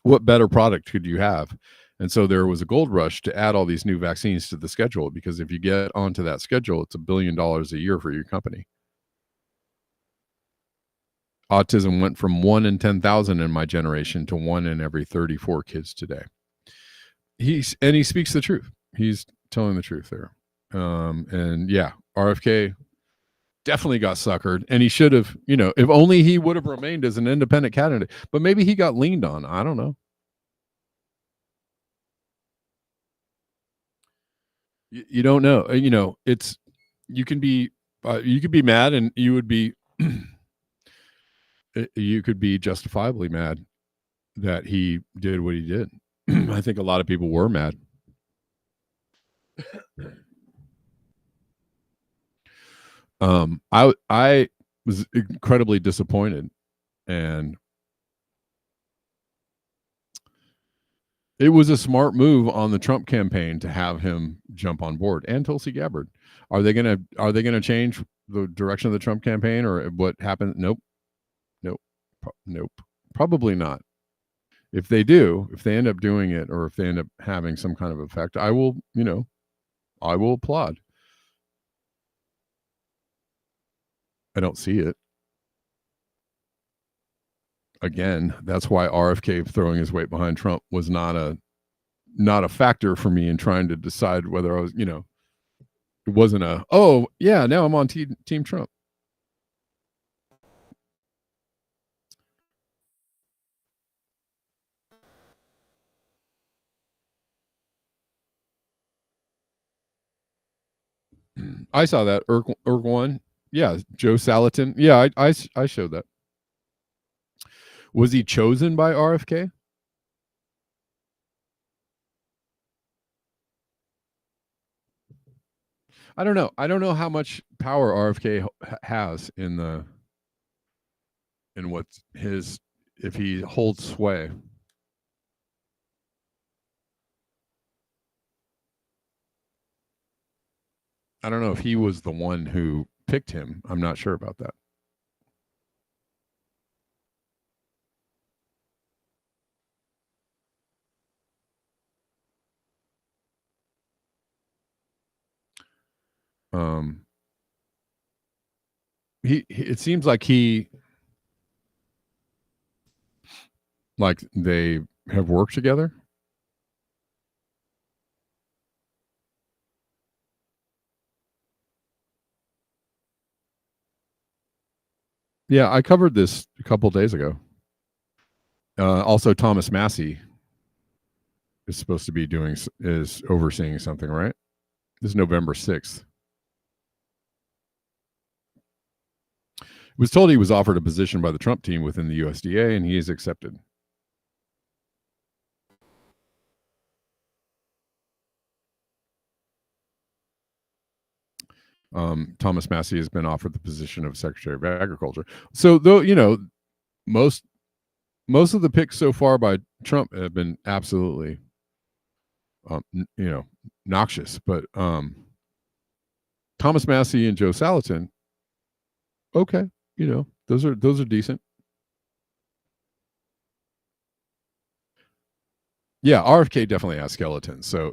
What better product could you have? And so there was a gold rush to add all these new vaccines to the schedule, because if you get onto that schedule, it's $1 billion a year for your company. Autism went from 1 in 10,000 in my generation to 1 in every 34 kids today. He speaks the truth. He's telling the truth there. And yeah, RFK definitely got suckered, and he should have, if only he would have remained as an independent candidate, but maybe he got leaned on. I don't know. You don't know. It's, you can be mad, and you would be, you could be justifiably mad that he did what he did. I think a lot of people were mad. I was incredibly disappointed, and it was a smart move on the Trump campaign to have him jump on board, and Tulsi Gabbard. Are they gonna change the direction of the Trump campaign, or what happened? Nope. Probably not. If they end up doing it, or if they end up having some kind of effect, I will applaud. I don't see it. Again, that's why RFK throwing his weight behind Trump was not a factor for me in trying to decide whether I was, It wasn't a, oh yeah, now I'm on Team Trump. I saw that Erg one. Yeah, Joe Salatin. Yeah, I showed that. Was he chosen by RFK? I don't know. I don't know how much power RFK has in what's his, if he holds sway. I don't know if he was the one who picked him. I'm not sure about that. It seems like they have worked together. Yeah, I covered this a couple of days ago. Also, Thomas Massey is supposed to be overseeing something, right? This is November 6th. Was told he was offered a position by the Trump team within the USDA, and he has accepted. Thomas Massey has been offered the position of Secretary of Agriculture. So, though, most of the picks so far by Trump have been absolutely, noxious. But Thomas Massey and Joe Salatin, okay, those are decent. Yeah, RFK definitely has skeletons. So,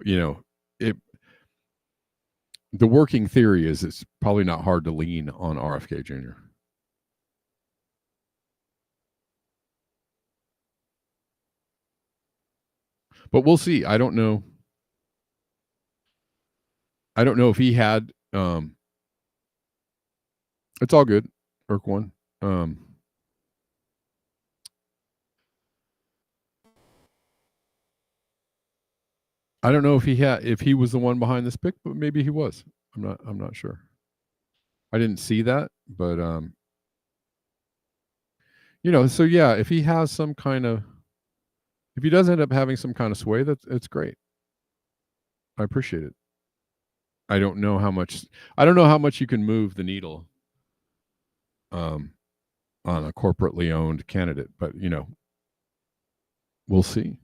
the working theory is it's probably not hard to lean on RFK Jr. But we'll see. I don't know. I don't know if he had. It's all good, Irk one. I don't know if he was the one behind this pick, but maybe he was. I'm not sure. I didn't see that, but so yeah, if he has some kind of, if he does end up having some kind of sway, it's great. I appreciate it. I don't know how much you can move the needle on a corporately owned candidate, but we'll see.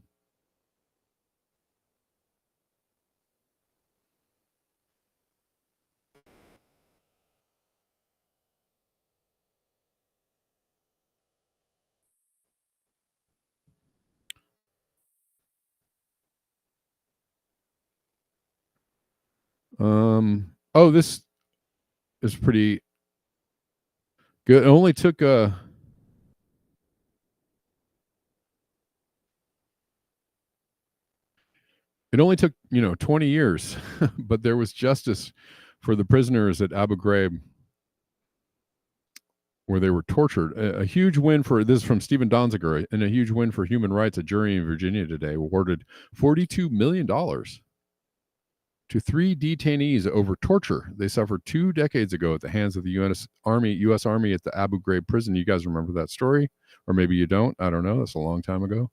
This is pretty good. It only took it only took 20 years, but there was justice for the prisoners at Abu Ghraib where they were tortured. A huge win for this is from Stephen Donziger, and a huge win for human rights. A jury in Virginia today awarded $42 million to 3 detainees over torture they suffered 2 decades ago at the hands of the U.S. Army at the Abu Ghraib prison. You guys remember that story? Or maybe you don't. I don't know. That's a long time ago.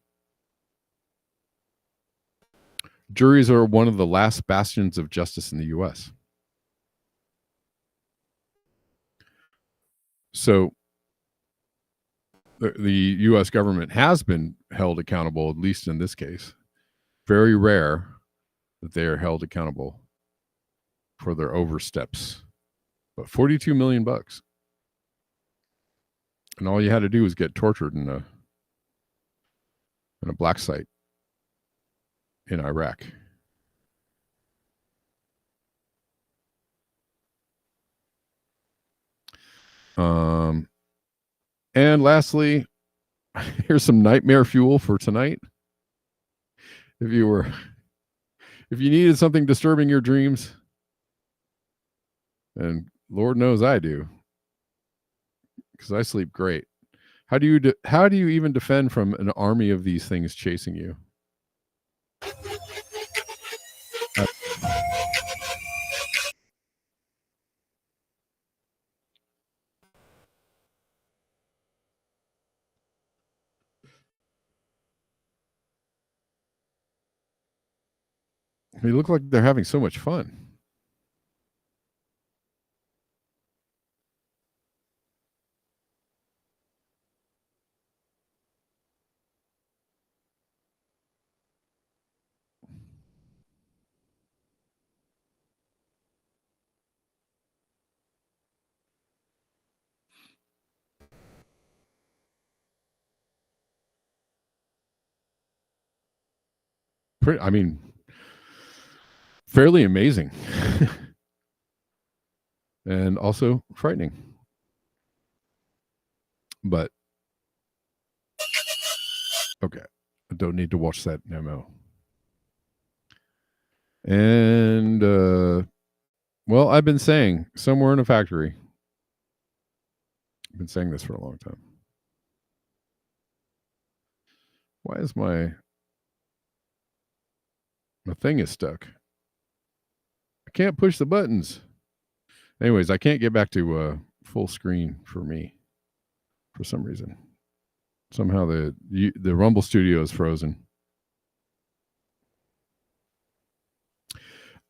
Juries are one of the last bastions of justice in the U.S. So the U.S. government has been held accountable, at least in this case. Very rare that they are held accountable for their oversteps. But $42 million. And all you had to do was get tortured in a black site in Iraq. And lastly, here's some nightmare fuel for tonight. If you needed something disturbing your dreams, And Lord knows I do, because I sleep great. How do you even defend from an army of these things chasing you? They look like they're having so much fun. I mean, fairly amazing. And also frightening. But okay, I don't need to watch that memo. And well, I've been saying somewhere in a factory. I've been saying this for a long time. Why is my thing is stuck? I can't push the buttons. Anyways, I can't get back to full screen for me for some reason. Somehow the Rumble Studio is frozen.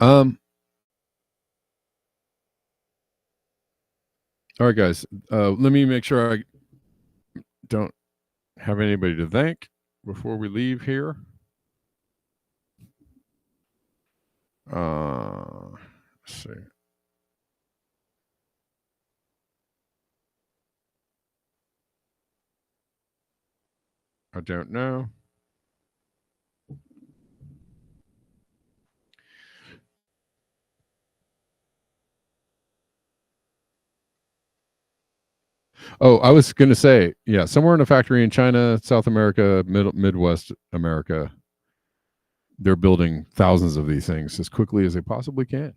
All right, guys. Let me make sure I don't have anybody to thank before we leave here. Let's see. I don't know. Oh, I was going to say, yeah, somewhere in a factory in China, South America, Midwest America, they're building thousands of these things as quickly as they possibly can.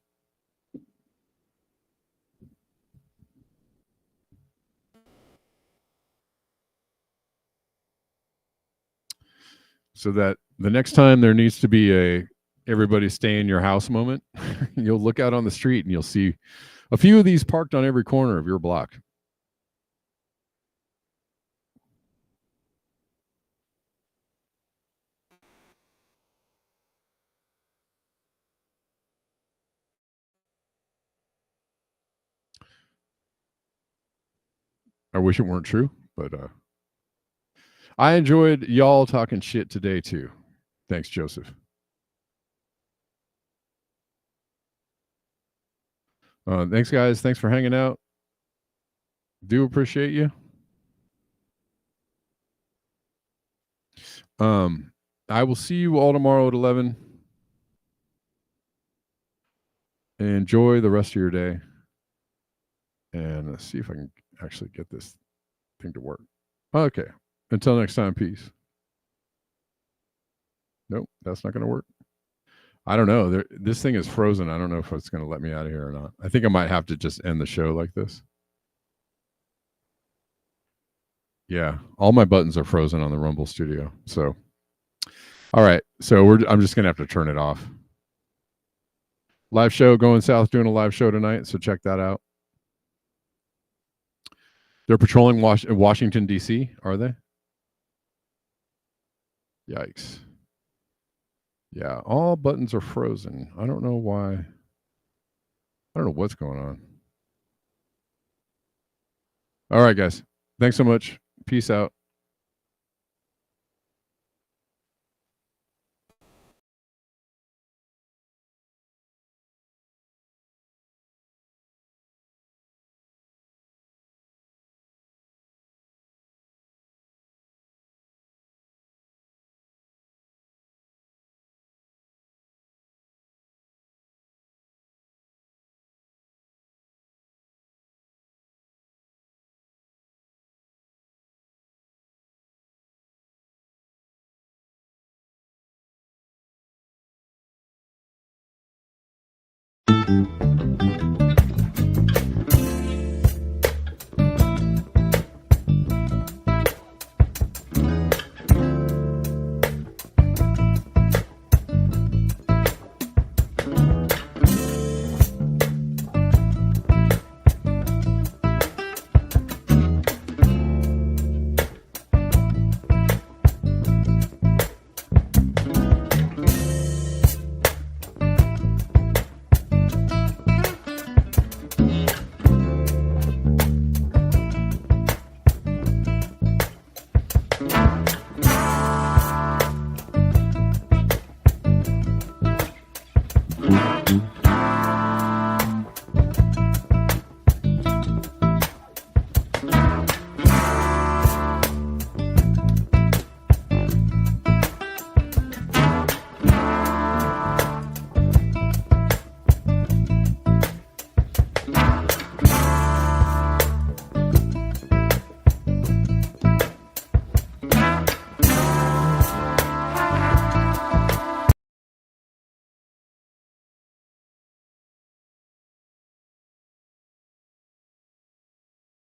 So that the next time there needs to be a everybody stay in your house moment, you'll look out on the street and you'll see a few of these parked on every corner of your block. I wish it weren't true, but I enjoyed y'all talking shit today too. Thanks, Joseph. Thanks, guys. Thanks for hanging out. Do appreciate you. I will see you all tomorrow at 11. Enjoy the rest of your day. And let's see if I can actually get this thing to work. Okay. Until next time, peace. Nope, that's not going to work. I don't know. This thing is frozen. I don't know if it's going to let me out of here or not. I think I might have to just end the show like this. Yeah, all my buttons are frozen on the Rumble Studio. So, all right. So I'm just going to have to turn it off. Live show going south, doing a live show tonight. So check that out. They're patrolling Washington, D.C., are they? Yikes. Yeah, all buttons are frozen. I don't know why. I don't know what's going on. All right, guys. Thanks so much. Peace out.